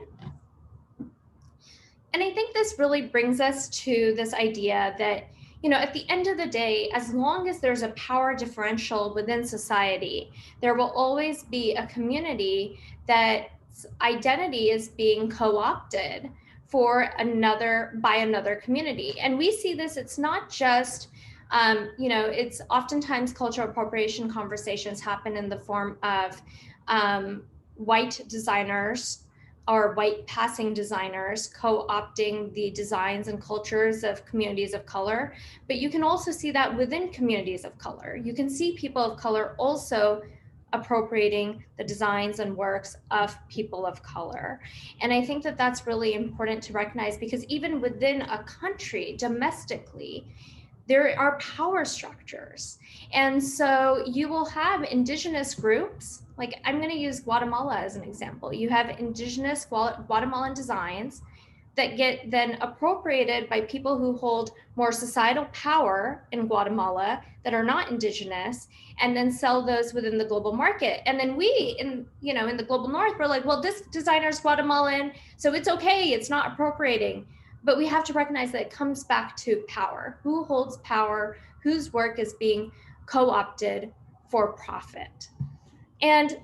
And I think this really brings us to this idea that, you know, at the end of the day, as long as there's a power differential within society, there will always be a community that's identity is being co-opted by another community. And we see this, it's not just, you know, it's oftentimes cultural appropriation conversations happen in the form of white designers or white passing designers co-opting the designs and cultures of communities of color. But you can also see that within communities of color. You can see people of color also appropriating the designs and works of people of color. And I think that that's really important to recognize, because even within a country, domestically, there are power structures. And so you will have indigenous groups, like I'm going to use Guatemala as an example. You have indigenous Guatemalan designs that get then appropriated by people who hold more societal power in Guatemala that are not indigenous, and then sell those within the global market. And then we in the global north, we're like, well, this designer's Guatemalan, so it's okay, it's not appropriating. But we have to recognize that it comes back to power. Who holds power? Whose work is being co-opted for profit? And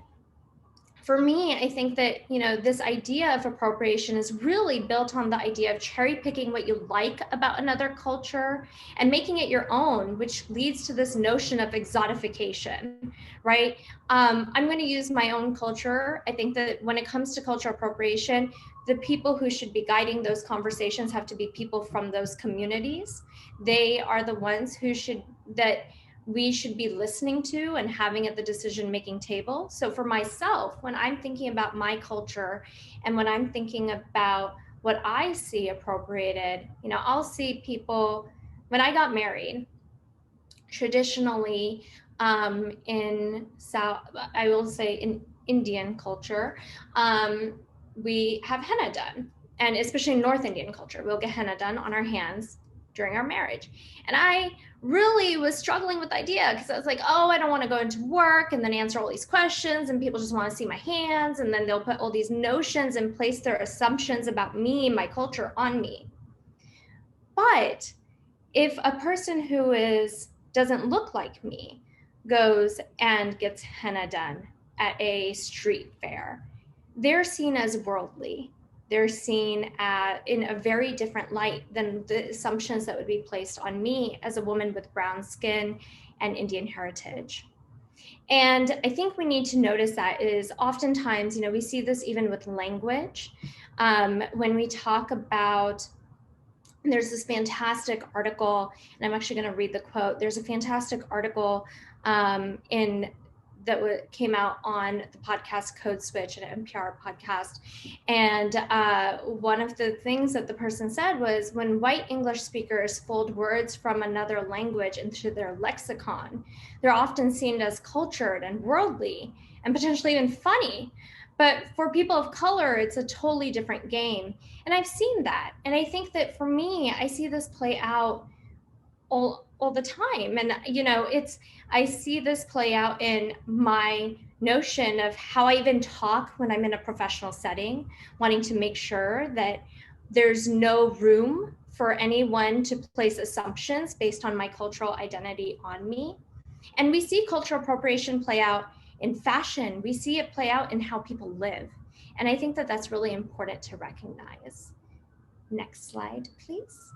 for me, I think that, this idea of appropriation is really built on the idea of cherry picking what you like about another culture and making it your own, which leads to this notion of exotification, right? I'm going to use my own culture. I think that when it comes to cultural appropriation, the people who should be guiding those conversations have to be people from those communities. They are the ones that we should be listening to and having at the decision-making table. So for myself, when I'm thinking about my culture and when I'm thinking about what I see appropriated, I'll see people, when I got married, traditionally in Indian culture, we have henna done. And especially in North Indian culture, we'll get henna done on our hands during our marriage. And I really was struggling with the idea because I was like, oh, I don't want to go into work and then answer all these questions and people just want to see my hands, and then they'll put all these notions and place their assumptions about me, my culture on me. But if a person who doesn't look like me goes and gets henna done at a street fair, they're seen as worldly. They're seen in a very different light than the assumptions that would be placed on me as a woman with brown skin and Indian heritage. And I think we need to notice that is oftentimes, we see this even with language. When we talk about, there's this fantastic article, and I'm actually going to read the quote. There's a fantastic article that came out on the podcast Code Switch, an NPR podcast. And one of the things that the person said was, when white English speakers fold words from another language into their lexicon, they're often seen as cultured and worldly and potentially even funny. But for people of color, it's a totally different game. And I've seen that. And I think that for me, I see this play out all the time. And, I see this play out in my notion of how I even talk when I'm in a professional setting, wanting to make sure that there's no room for anyone to place assumptions based on my cultural identity on me. And we see cultural appropriation play out in fashion. We see it play out in how people live. And I think that that's really important to recognize. Next slide, please.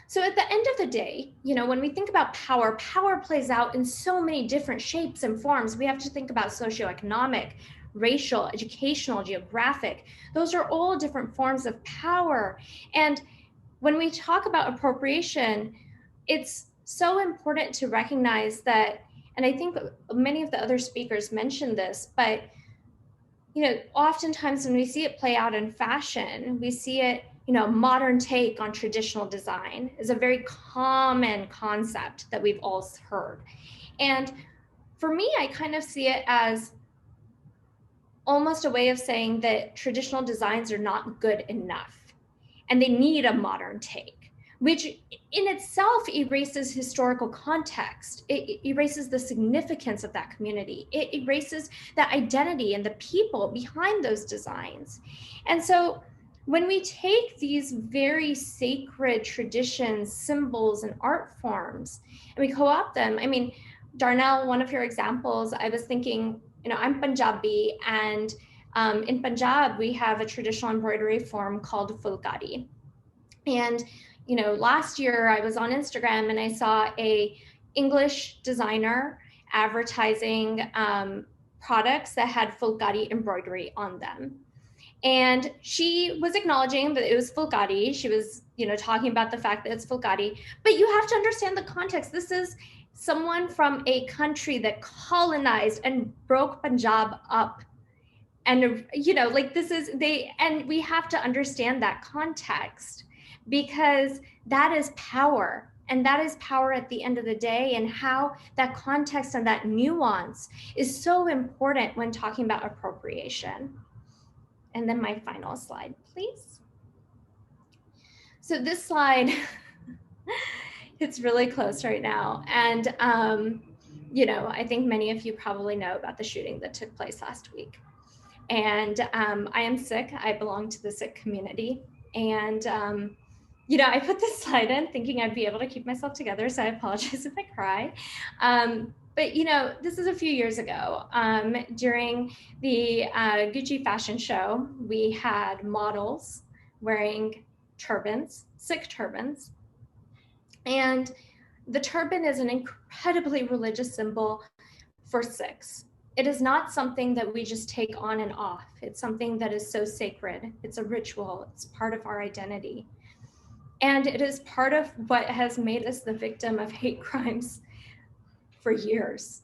So at the end of the day, when we think about power, power plays out in so many different shapes and forms. We have to think about socioeconomic, racial, educational, geographic. Those are all different forms of power. And when we talk about appropriation, it's so important to recognize that, and I think many of the other speakers mentioned this, but oftentimes when we see it play out in fashion, we see it, modern take on traditional design is a very common concept that we've all heard. And for me, I kind of see it as almost a way of saying that traditional designs are not good enough and they need a modern take, which in itself erases historical context. It erases the significance of that community. It erases the identity and the people behind those designs. And so when we take these very sacred traditions, symbols, and art forms, and we co-opt them, Darnell, one of your examples, I was thinking, I'm Punjabi, and in Punjab, we have a traditional embroidery form called fulkari. And last year I was on Instagram and I saw a English designer advertising products that had fulkari embroidery on them. And she was acknowledging that it was fulkari. She was, talking about the fact that it's fulkari, but you have to understand the context. This is someone from a country that colonized and broke Punjab up. And, and we have to understand that context, because that is power. And that is power at the end of the day, and how that context and that nuance is so important when talking about appropriation. And then my final slide, please. So this slide, it's really close right now. And, you know, I think many of you probably know about the shooting that took place last week. And I am sick. I belong to the sick community. And, you know, I put this slide in thinking I'd be able to keep myself together. So I apologize if I cry. But, you know, this is a few years ago. During the Gucci fashion show, we had models wearing turbans, Sikh turbans. And the turban is an incredibly religious symbol for Sikhs. It is not something that we just take on and off. It's something that is so sacred. It's a ritual. It's part of our identity. And it is part of what has made us the victim of hate crimes for years.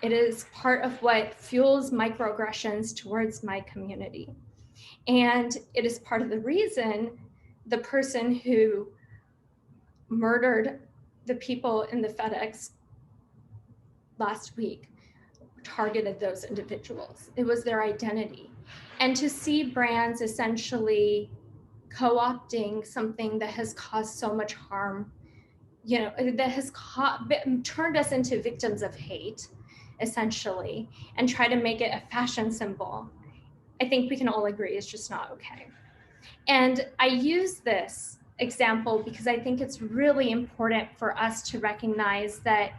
It is part of what fuels microaggressions towards my community. And it is part of the reason the person who murdered the people in the FedEx last week targeted those individuals. It was their identity. And to see brands essentially co-opting something that has caused so much harm, you know, that has turned us into victims of hate, essentially, and try to make it a fashion symbol, I think we can all agree is just not okay. And I use this example because I think it's really important for us to recognize that,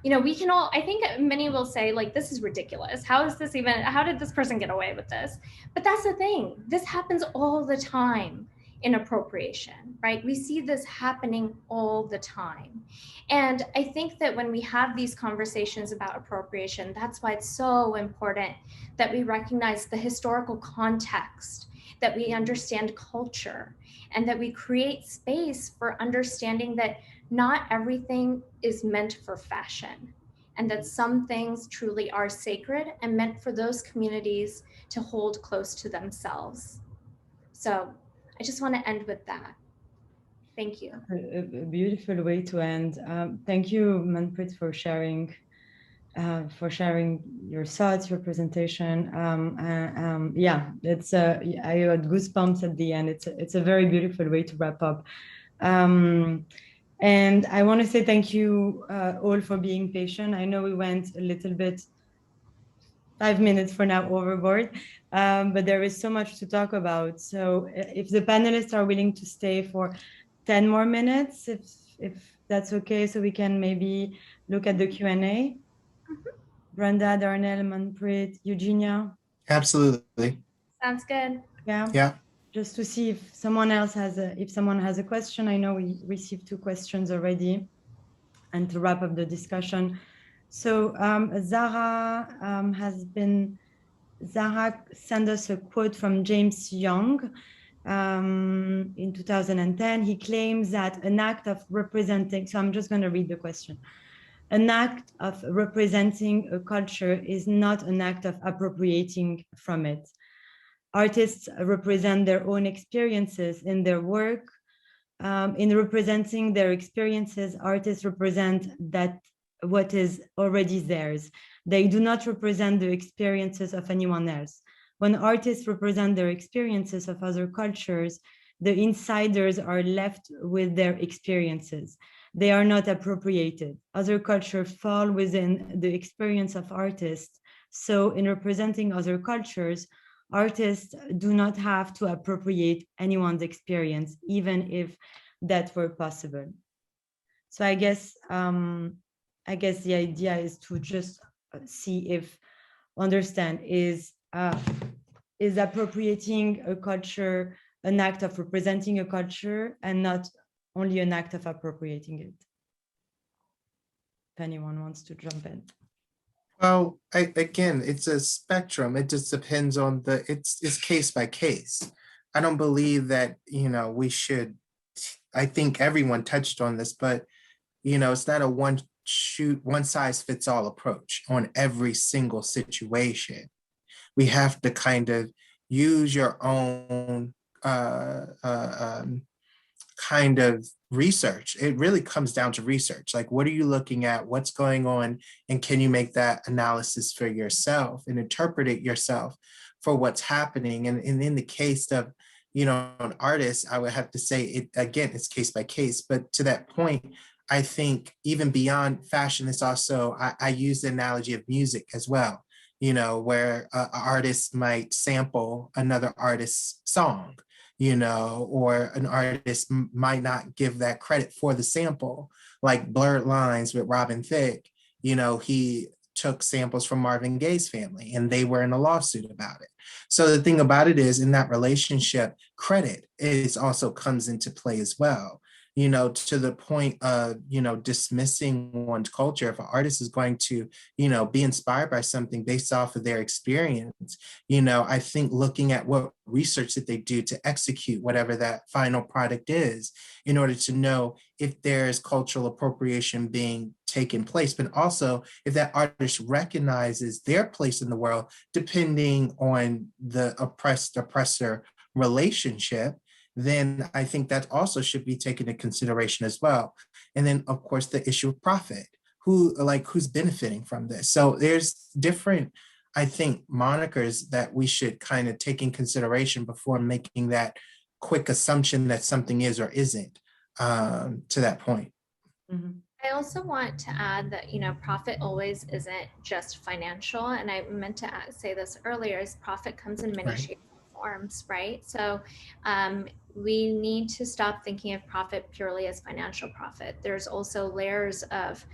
you know, we can all, I think many will say, like, this is ridiculous. How is this even, how did this person get away with this? But that's the thing. This happens all the time in appropriation, right? We see this happening all the time. And I think that when we have these conversations about appropriation, that's why it's so important that we recognize the historical context, that we understand culture, and that we create space for understanding that not everything is meant for fashion, and that some things truly are sacred and meant for those communities to hold close to themselves. So I just want to end with that. Thank you. A beautiful way to end. Thank you, Manpreet, for sharing your thoughts, your presentation. Yeah, it's I had goosebumps at the end. It's a very beautiful way to wrap up. And I want to say thank you all for being patient. I know we went a little bit 5 minutes for now overboard, but there is so much to talk about. So if the panelists are willing to stay for 10 more minutes, if that's okay, so we can maybe look at the Q&A. Mm-hmm. Brenda, Darnell, Manpreet, Eugenia. Absolutely. Sounds good. Yeah. Yeah. Just to see if someone else has a question. I know we received 2 questions already, and to wrap up the discussion. So Zara sent us a quote from James Young in 2010. He claims that an act of representing, so I'm just going to read the question. An act of representing a culture is not an act of appropriating from it. Artists represent their own experiences in their work. In representing their experiences, artists represent that what is already theirs. They do not represent the experiences of anyone else. When artists represent their experiences of other cultures, the insiders are left with their experiences. They are not appropriated. Other cultures fall within the experience of artists. So in representing other cultures, artists do not have to appropriate anyone's experience, even if that were possible. So I guess the idea is to just understand is appropriating a culture an act of representing a culture and not only an act of appropriating it. If anyone wants to jump in. Well, again, it's a spectrum. It just depends on it's case by case. I don't believe that, we should, I think everyone touched on this, but, it's not a one size fits all approach on every single situation. We have to kind of use your own kind of research. It really comes down to research. Like, what are you looking at? What's going on? And can you make that analysis for yourself and interpret it yourself for what's happening. And in the case of, an artist, I would have to say it again, it's case by case. But to that point, I think even beyond fashion, it's also, I use the analogy of music as well, where an artist might sample another artist's song, or an artist might not give that credit for the sample, like Blurred Lines with Robin Thicke. He took samples from Marvin Gaye's family and they were in a lawsuit about it. So the thing about it is, in that relationship, credit is also comes into play as well. To the point of, dismissing one's culture. If an artist is going to, be inspired by something based off of their experience, I think looking at what research that they do to execute whatever that final product is, in order to know if there's cultural appropriation being taken place, but also if that artist recognizes their place in the world, depending on the oppressor relationship, then I think that also should be taken into consideration as well. And then, of course, the issue of profit, who's benefiting from this. So there's different, I think, monikers that we should kind of take in consideration before making that quick assumption that something is or isn't, to that point. Mm-hmm. I also want to add that, profit always isn't just financial. And I meant to say this earlier, is profit comes in many Right. shapes and forms, right? So we need to stop thinking of profit purely as financial profit. There's also layers of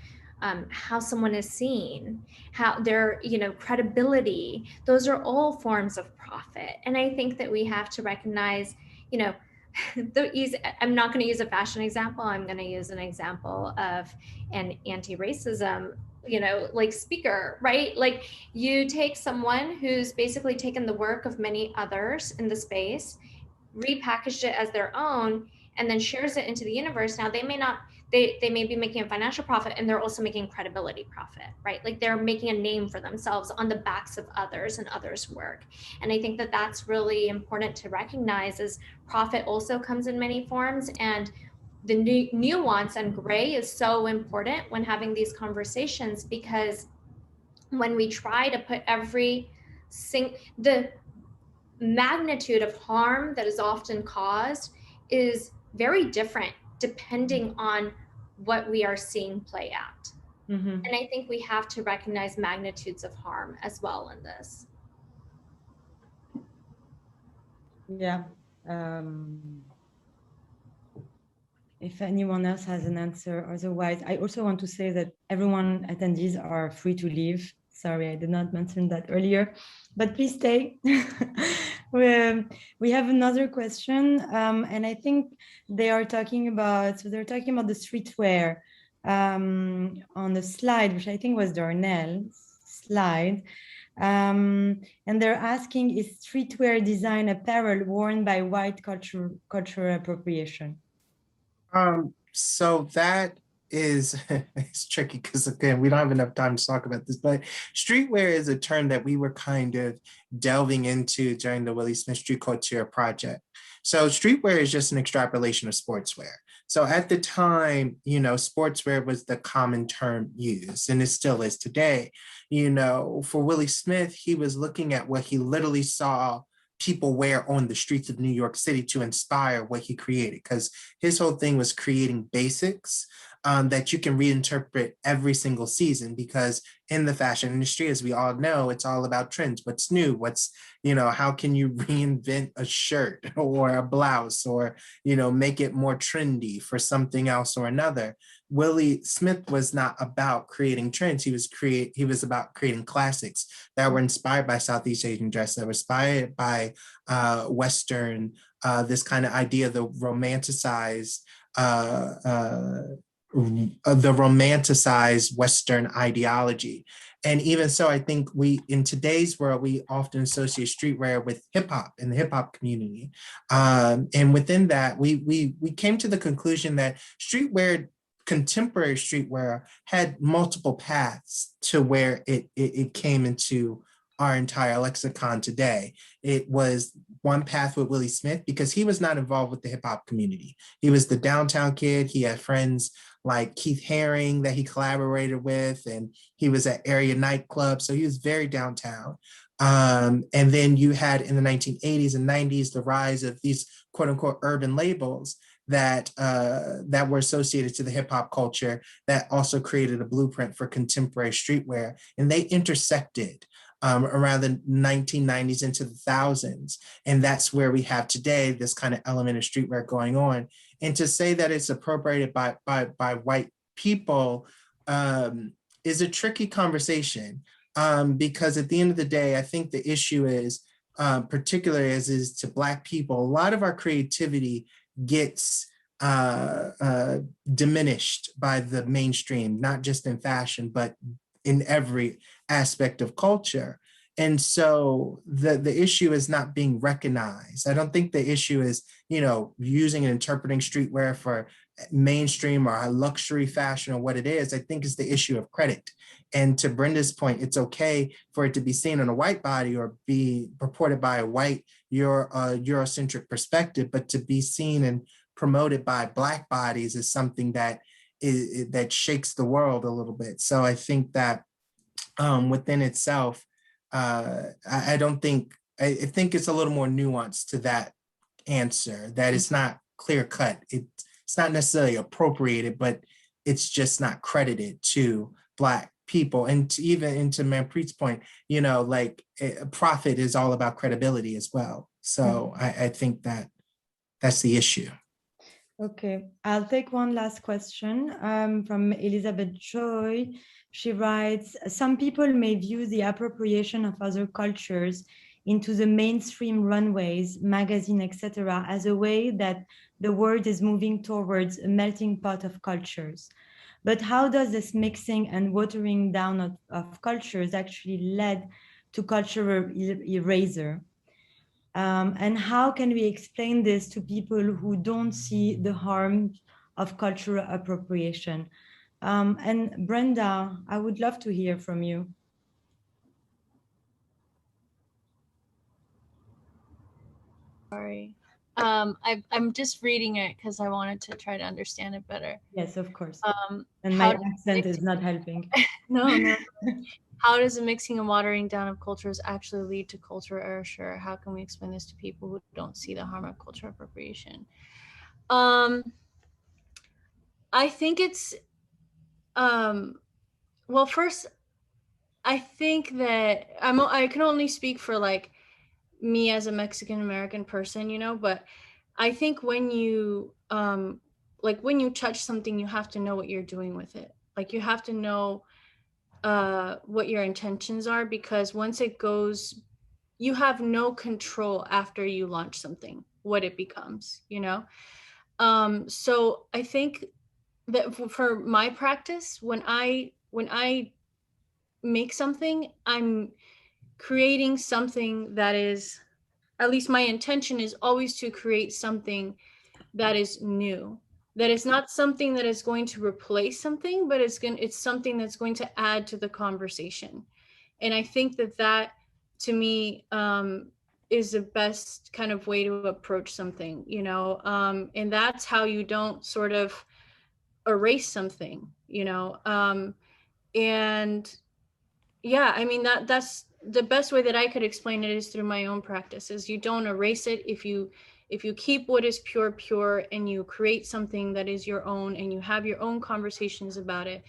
how someone is seen, how their, credibility. Those are all forms of profit. And I think that we have to recognize, I'm not going to use a fashion example. I'm going to use an example of an anti-racism, speaker, right? Like, you take someone who's basically taken the work of many others in the space, repackaged it as their own, and then shares it into the universe. Now they may be making a financial profit, and they're also making credibility profit, right? Like, they're making a name for themselves on the backs of others and others' work. And I think that that's really important to recognize, is profit also comes in many forms, and the nuance and gray is so important when having these conversations, because when we try to put the magnitude of harm that is often caused is very different depending on what we are seeing play out. Mm-hmm. And I think we have to recognize magnitudes of harm as well in this. Yeah. If anyone else has an answer, otherwise, I also want to say that everyone attendees are free to leave. Sorry, I did not mention that earlier, but please stay. We have another question, and I think they're talking about the streetwear on the slide, which I think was Darnell's slide. And they're asking, is streetwear design apparel worn by white cultural appropriation? So that is it's tricky, because again, we don't have enough time to talk about this, but streetwear is a term that we were kind of delving into during the Willie Smith Street Couture project. So streetwear is just an extrapolation of sportswear. So at the time, sportswear was the common term used, and it still is today. For Willie Smith, he was looking at what he literally saw people wear on the streets of New York City to inspire what he created, because his whole thing was creating basics that you can reinterpret every single season, because in the fashion industry, as we all know, it's all about trends. What's new? How can you reinvent a shirt or a blouse, or, make it more trendy for something else or another? Willie Smith was not about creating trends. He was about creating classics that were inspired by Southeast Asian dress, that were inspired by Western, this kind of idea, the romanticized Western ideology. And even so, I think in today's world, we often associate streetwear with hip hop and the hip hop community. And within that, we came to the conclusion that contemporary streetwear had multiple paths to where it came into our entire lexicon today. It was one path with Willie Smith, because he was not involved with the hip hop community. He was the downtown kid. He had friends like Keith Haring that he collaborated with, and he was at area nightclubs. So he was very downtown. And then you had in the 1980s and 90s the rise of these quote unquote urban labels that that were associated to the hip hop culture that also created a blueprint for contemporary streetwear. And they intersected around the 1990s into the thousands. And that's where we have today this kind of element of streetwear going on. And to say that it's appropriated by white people is a tricky conversation. Because at the end of the day, I think the issue is, particularly as is to Black people, a lot of our creativity gets diminished by the mainstream, not just in fashion, but in every aspect of culture. And so the issue is not being recognized. I don't think the issue is, using and interpreting streetwear for mainstream or luxury fashion or what it is. I think it's the issue of credit. And to Brenda's point, it's okay for it to be seen on a white body or be purported by a white Eurocentric perspective, but to be seen and promoted by Black bodies is something that that shakes the world a little bit. So I think that within itself, I think it's a little more nuanced to that answer, that it's not clear cut. It's not necessarily appropriated, but it's just not credited to Black people. And to Manpreet's point, profit is all about credibility as well. So I think that's the issue. Okay, I'll take one last question from Elizabeth Joy. She writes, some people may view the appropriation of other cultures into the mainstream runways, magazine, etc., as a way that the world is moving towards a melting pot of cultures. But how does this mixing and watering down of cultures actually lead to cultural erasure? And how can we explain this to people who don't see the harm of cultural appropriation? And Brenda, I would love to hear from you. Sorry. I'm just reading it because I wanted to try to understand it better. Yes, of course. And my accent is not helping. No. How does the mixing and watering down of cultures actually lead to cultural erasure? How can we explain this to people who don't see the harm of cultural appropriation? I think it's, well, first, I think that I can only speak for like me as a Mexican American person, but I think when you when you touch something, you have to know what you're doing with it. Like you have to know what your intentions are, because once it goes, you have no control after you launch something, what it becomes, so I think that for my practice, when I make something, I'm creating something that is, at least my intention is always to create something that is new, that is not something that is going to replace something, but it's something that's going to add to the conversation. And I think that to me is the best kind of way to approach something, and that's how you don't sort of erase something, and yeah, I mean, that's the best way that I could explain it is through my own practices. You don't erase it. If you keep what is pure, and you create something that is your own, and you have your own conversations about it,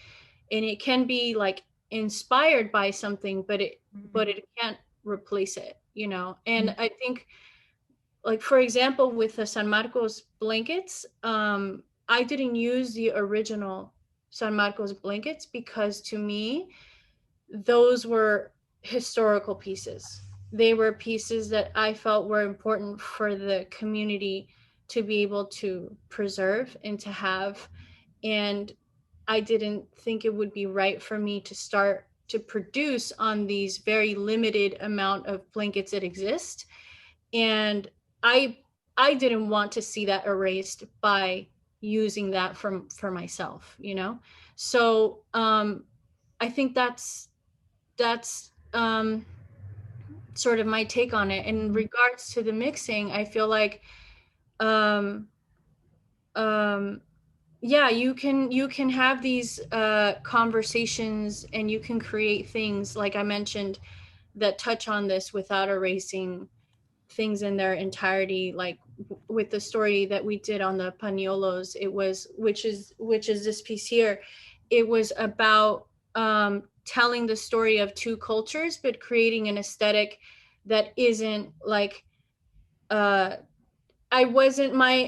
and it can be like inspired by something, but it can't replace it, And I think, like, for example, with the San Marcos blankets, I didn't use the original San Marcos blankets because to me, those were historical pieces. They were pieces that I felt were important for the community to be able to preserve and to have. And I didn't think it would be right for me to start to produce on these very limited amount of blankets that exist. And I didn't want to see that erased by using that for myself, So I think that's sort of my take on it. In regards to the mixing, I feel like yeah, you can have these conversations, and you can create things like I mentioned, that touch on this without erasing things in their entirety. Like with the story that we did on the pañuelos, it was, which is this piece here, it was about telling the story of two cultures, but creating an aesthetic that isn't like, my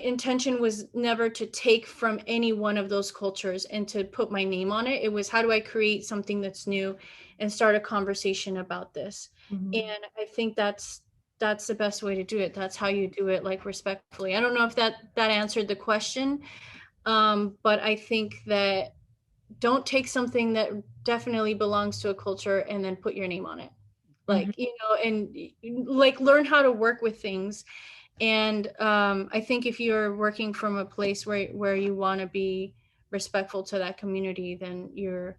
intention was never to take from any one of those cultures and to put my name on it. It was, how do I create something that's new and start a conversation about this? Mhm. And I think that's the best way to do it. That's how you do it, like, respectfully. I don't know if that answered the question, but I think that don't take something that definitely belongs to a culture and then put your name on it. Like, you know, and like learn how to work with things. And I think if you're working from a place where you want to be respectful to that community, then you're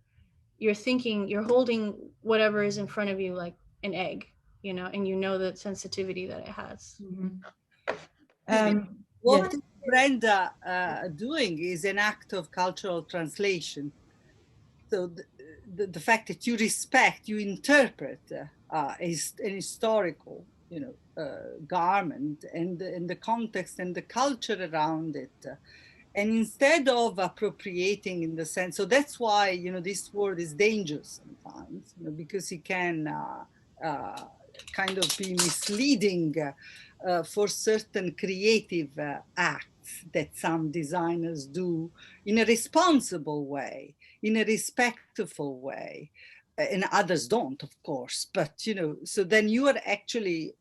holding whatever is in front of you like an egg, you know, and you know the sensitivity that it has. What Yes. Brenda doing is an act of cultural translation. So the fact that you respect, you interpret is an historical, you know, garment and the context and the culture around it. And instead of appropriating in the sense, so that's why, you know, this word is dangerous sometimes, you know, because it can kind of be misleading for certain creative acts that some designers do in a responsible way, in a respectful way, and others don't, of course. But, you know, so then you are actually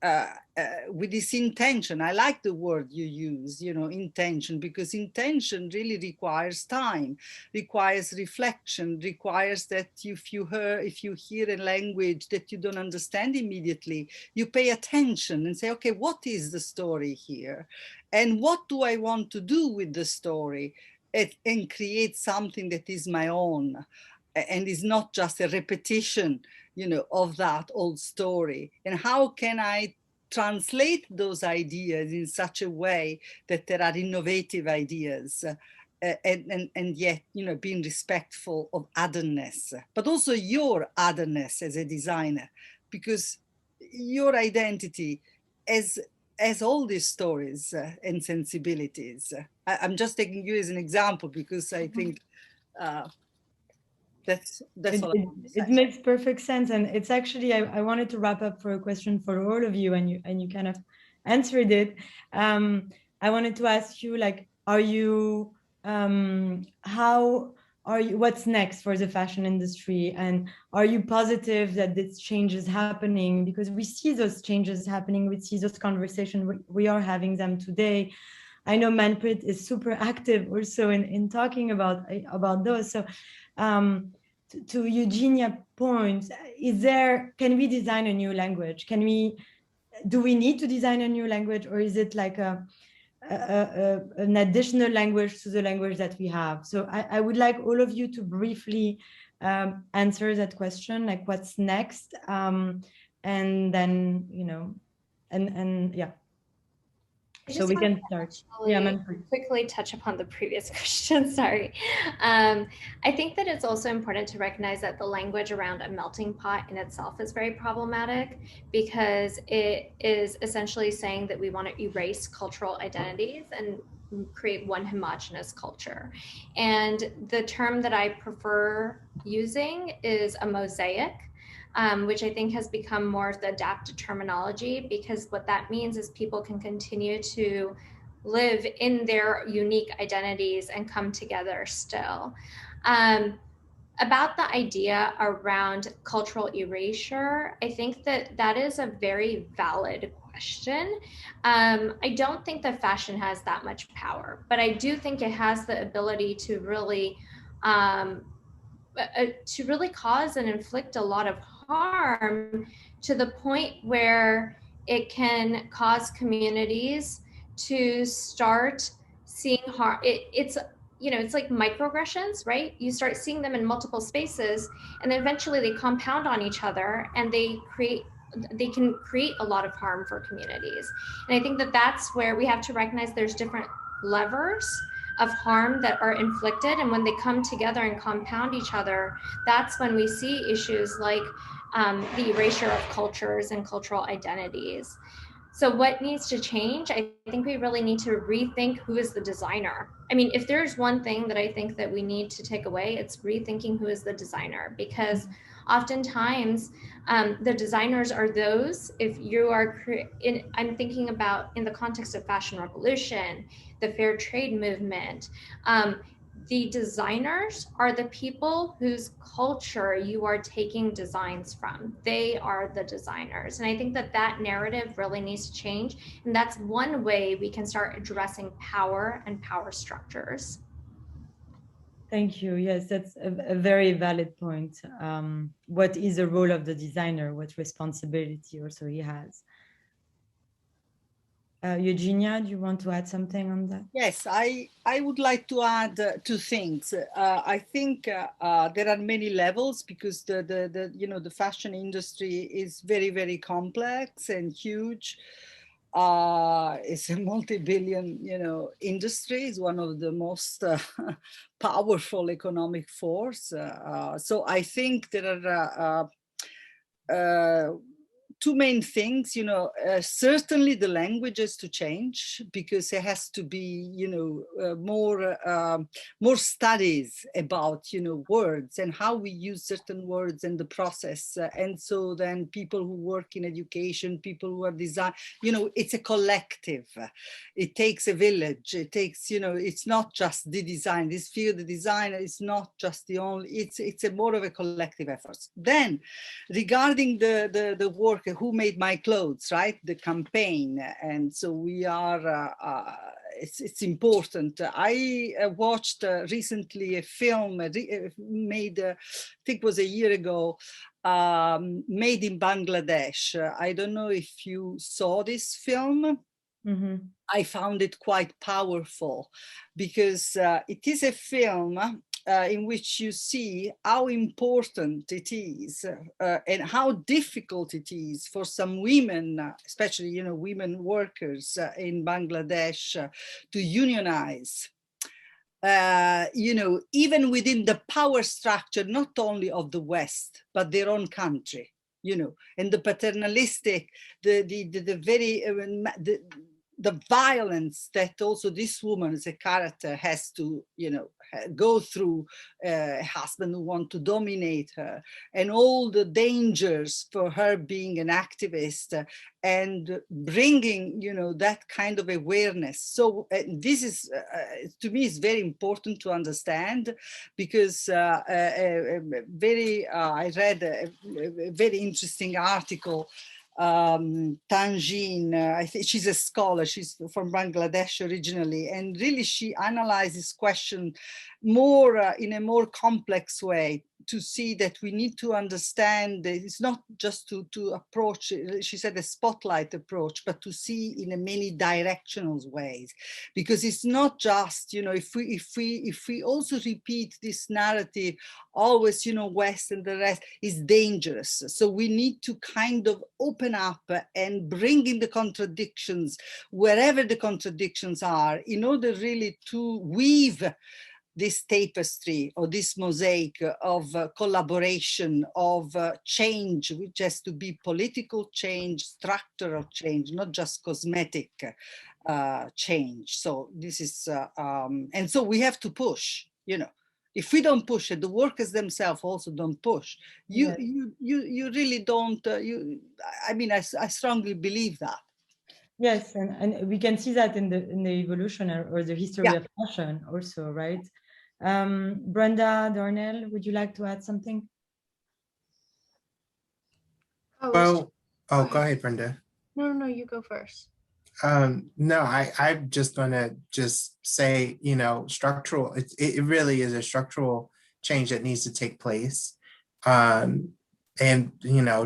with this intention. I like the word you use, you know, intention, because intention really requires time, requires reflection, requires that if you hear a language that you don't understand immediately, you pay attention and say, okay, what is the story here? And what do I want to do with the story? And create something that is my own and is not just a repetition, you know, of that old story. And how can I translate those ideas in such a way that there are innovative ideas and yet, you know, being respectful of otherness, but also your otherness as a designer, because your identity as all these stories and sensibilities. I'm just taking you as an example because I think that's all I want to say. It makes perfect sense, and it's actually I wanted to wrap up for a question for all of you, and you kind of answered it. I wanted to ask you, like, are you how are you, what's next for the fashion industry, and are you positive that this change is happening? Because we see those changes happening, we see those conversations, we are having them today. I know Manpreet is super active also in talking about those. So to Eugenia's point, can we design a new language? Do we need to design a new language, or is it like an additional language to the language that we have? So I would like all of you to briefly answer that question, like what's next, and then, you know, and yeah. So we can start. Yeah, quickly touch upon the previous question. Sorry. I think that it's also important to recognize that the language around a melting pot in itself is very problematic, because it is essentially saying that we want to erase cultural identities and create one homogenous culture. And the term that I prefer using is a mosaic. Which I think has become more of the adapted terminology, because what that means is people can continue to live in their unique identities and come together still. About the idea around cultural erasure, I think that is a very valid question. I don't think that fashion has that much power, but I do think it has the ability to really cause and inflict a lot of harm, to the point where it can cause communities to start seeing harm. It's, you know, it's like microaggressions, right? You start seeing them in multiple spaces, and then eventually they compound on each other, and they can create a lot of harm for communities. And I think that that's where we have to recognize there's different levers of harm that are inflicted, and when they come together and compound each other, that's when we see issues like the erasure of cultures and cultural identities. So what needs to change? I think we really need to rethink who is the designer. I mean, if there's one thing that I think that we need to take away, it's rethinking who is the designer, because oftentimes the designers are those, if you are, I'm thinking about in the context of fashion revolution, the fair trade movement, the designers are the people whose culture you are taking designs from. They are the designers. And I think that that narrative really needs to change. And that's one way we can start addressing power and power structures. Thank you. Yes, that's a very valid point. What is the role of the designer? What responsibility also he has? Eugenia, do you want to add something on that? Yes, I would like to add two things. I think there are many levels, because the fashion industry is very, very complex and huge. It's a multi-billion industry. It's one of the most powerful economic force. So I think there are two main things, certainly the language has to change, because there has to be, more studies about, words and how we use certain words and the process. And so then people who work in education, people who are design, it's a collective. It takes a village. It takes, it's not just the design. This field, the designer is not just the only, it's a more of a collective effort. Then regarding the work, who made my clothes, right? The campaign. And so we are, it's important. I watched recently a film made, I think it was a year ago, made in Bangladesh. I don't know if you saw this film. Mm-hmm. I found it quite powerful, because it is a film in which you see how important it is and how difficult it is for some women, especially women workers in Bangladesh, to unionize. Even within the power structure, not only of the West, but their own country, and the paternalistic, the very, the violence that also this woman as a character has to, go through, a husband who wants to dominate her, and all the dangers for her being an activist and bringing, that kind of awareness. So this is, to me, is very important to understand, because I read a very interesting article. Tanjin, I think she's a scholar, she's from Bangladesh originally, and really she analyzes question more in a more complex way, to see that we need to understand that it's not just to approach, she said, a spotlight approach, but to see in a many directional ways, because it's not just, if we also repeat this narrative always, West and the rest, is dangerous. So we need to kind of open up and bring in the contradictions wherever the contradictions are, in order really to weave this tapestry or this mosaic of collaboration, of change, which has to be political change, structural change, not just cosmetic change. So this is, and so we have to push, If we don't push it, the workers themselves also don't push. You really don't. I strongly believe that. Yes, and we can see that in the evolution or the history of fashion also, right? Brenda, Darnell, would you like to add something? Well, go ahead, Brenda. No, you go first. No, I'm just gonna say, structural, it really is a structural change that needs to take place. And,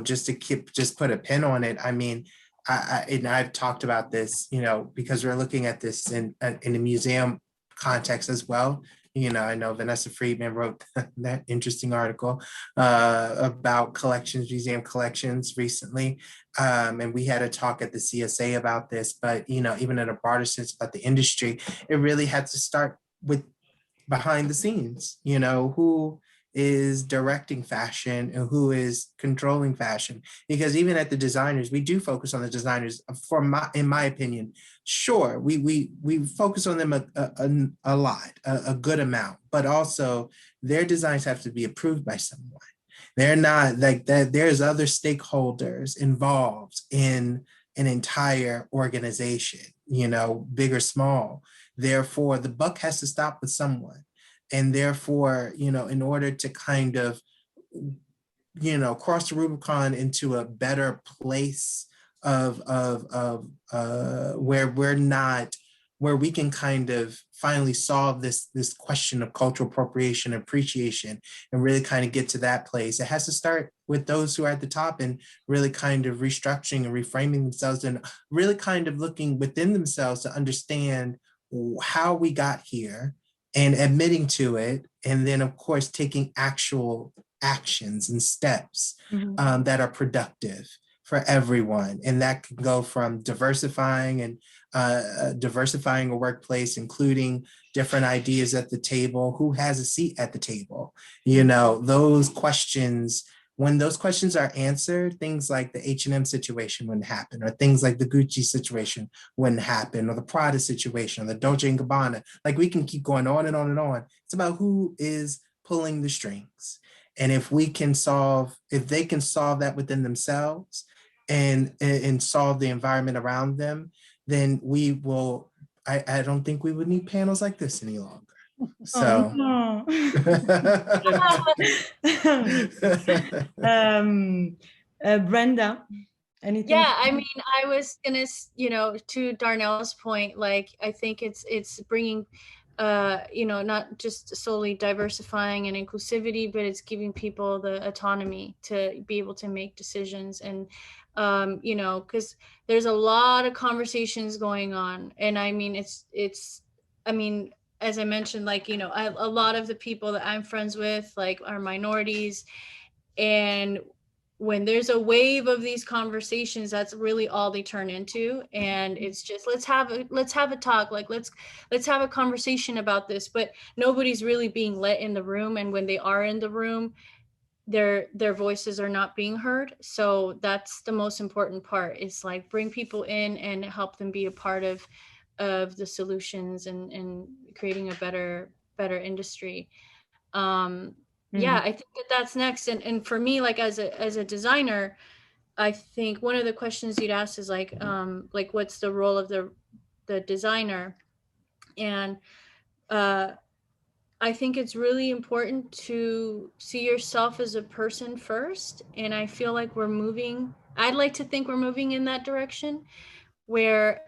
just put a pin on it. I mean, and I've talked about this, because we're looking at this in a museum context as well. I know Vanessa Friedman wrote that interesting article about collections, museum collections recently. And we had a talk at the CSA about this, but, even in a broader sense about the industry, it really had to start with behind the scenes, who is directing fashion and who is controlling fashion. Because even at the designers, we do focus on the designers. In my opinion, sure, we focus on them a lot, a good amount, but also their designs have to be approved by someone. They're not like that. There's other stakeholders involved in an entire organization, big or small. Therefore, the buck has to stop with someone. And therefore, in order to kind of, cross the Rubicon into a better place of where we can kind of finally solve this question of cultural appropriation and appreciation and really kind of get to that place. It has to start with those who are at the top and really kind of restructuring and reframing themselves and really kind of looking within themselves to understand how we got here and admitting to it. And then of course, taking actual actions and steps that are productive for everyone. And that can go from diversifying a workplace, including different ideas at the table, who has a seat at the table. Those questions, when those questions are answered, things like the H&M situation wouldn't happen, or things like the Gucci situation wouldn't happen, or the Prada situation, or the Dolce & Gabbana. Like, we can keep going on and on and on. It's about who is pulling the strings. And if they can solve that within themselves and solve the environment around them, then I don't think we would need panels like this any longer. So, Brenda, anything? Yeah, I mean, I was gonna, to Darnell's point, like, I think it's bringing, not just solely diversifying and inclusivity, but it's giving people the autonomy to be able to make decisions. And, because there's a lot of conversations going on. And I mean, as I mentioned, like, a lot of the people that I'm friends with, like, are minorities. And when there's a wave of these conversations, that's really all they turn into. And it's just, let's have a talk, like, let's have a conversation about this, but nobody's really being let in the room. And when they are in the room, their voices are not being heard. So that's the most important part, is like, bring people in and help them be a part of the solutions and creating a better industry. Yeah, I think that's next. And for me, like, as a designer, I think one of the questions you'd ask is like what's the role of the designer? And I think it's really important to see yourself as a person first. And I feel like I'd like to think we're moving in that direction, where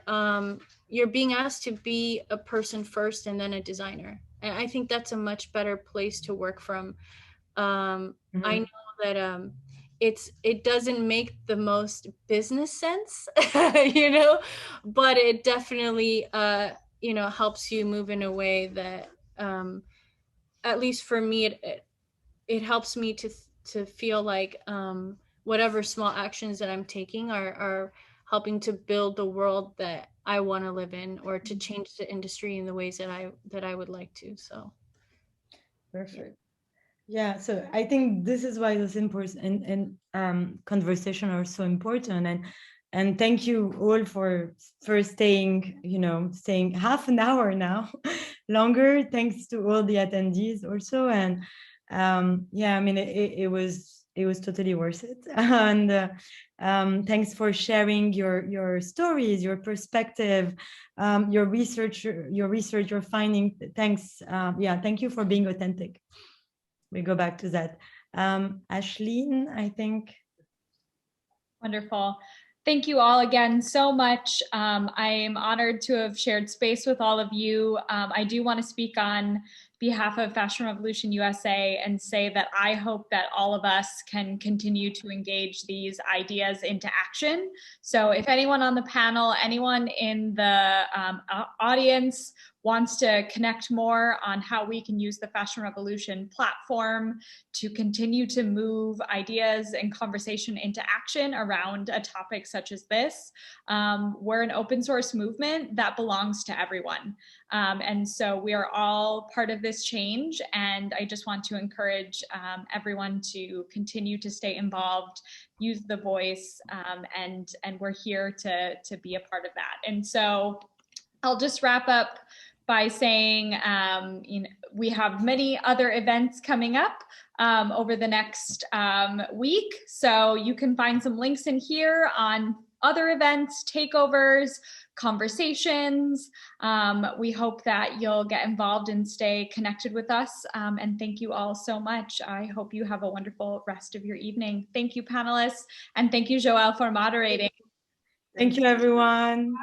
you're being asked to be a person first and then a designer. And I think that's a much better place to work from. I know that it doesn't make the most business sense, but it definitely helps you move in a way that at least for me, it helps me to feel like whatever small actions that I'm taking are helping to build the world that I want to live in, or to change the industry in the ways that I would like to. So perfect. Yeah, so I think this is why those important and conversation are so important. And thank you all for staying half an hour now longer. Thanks to all the attendees also. And yeah, I mean, it was totally worth it. And thanks for sharing your stories, your perspective, your research, your finding. Thanks. Yeah, thank you for being authentic. We go back to that. Ashleen, I think. Wonderful. Thank you all again so much. I am honored to have shared space with all of you. I do want to speak on behalf of Fashion Revolution USA and say that I hope that all of us can continue to engage these ideas into action. So if anyone on the panel, anyone in the audience wants to connect more on how we can use the Fashion Revolution platform to continue to move ideas and conversation into action around a topic such as this. We're an open source movement that belongs to everyone. And so we are all part of this change. And I just want to encourage everyone to continue to stay involved, use the voice, and we're here to be a part of that. And so I'll just wrap up by saying, we have many other events coming up over the next week. So you can find some links in here on other events, takeovers, conversations. We hope that you'll get involved and stay connected with us. And thank you all so much. I hope you have a wonderful rest of your evening. Thank you, panelists. And thank you, Joelle, for moderating. Thank you, everyone. Bye.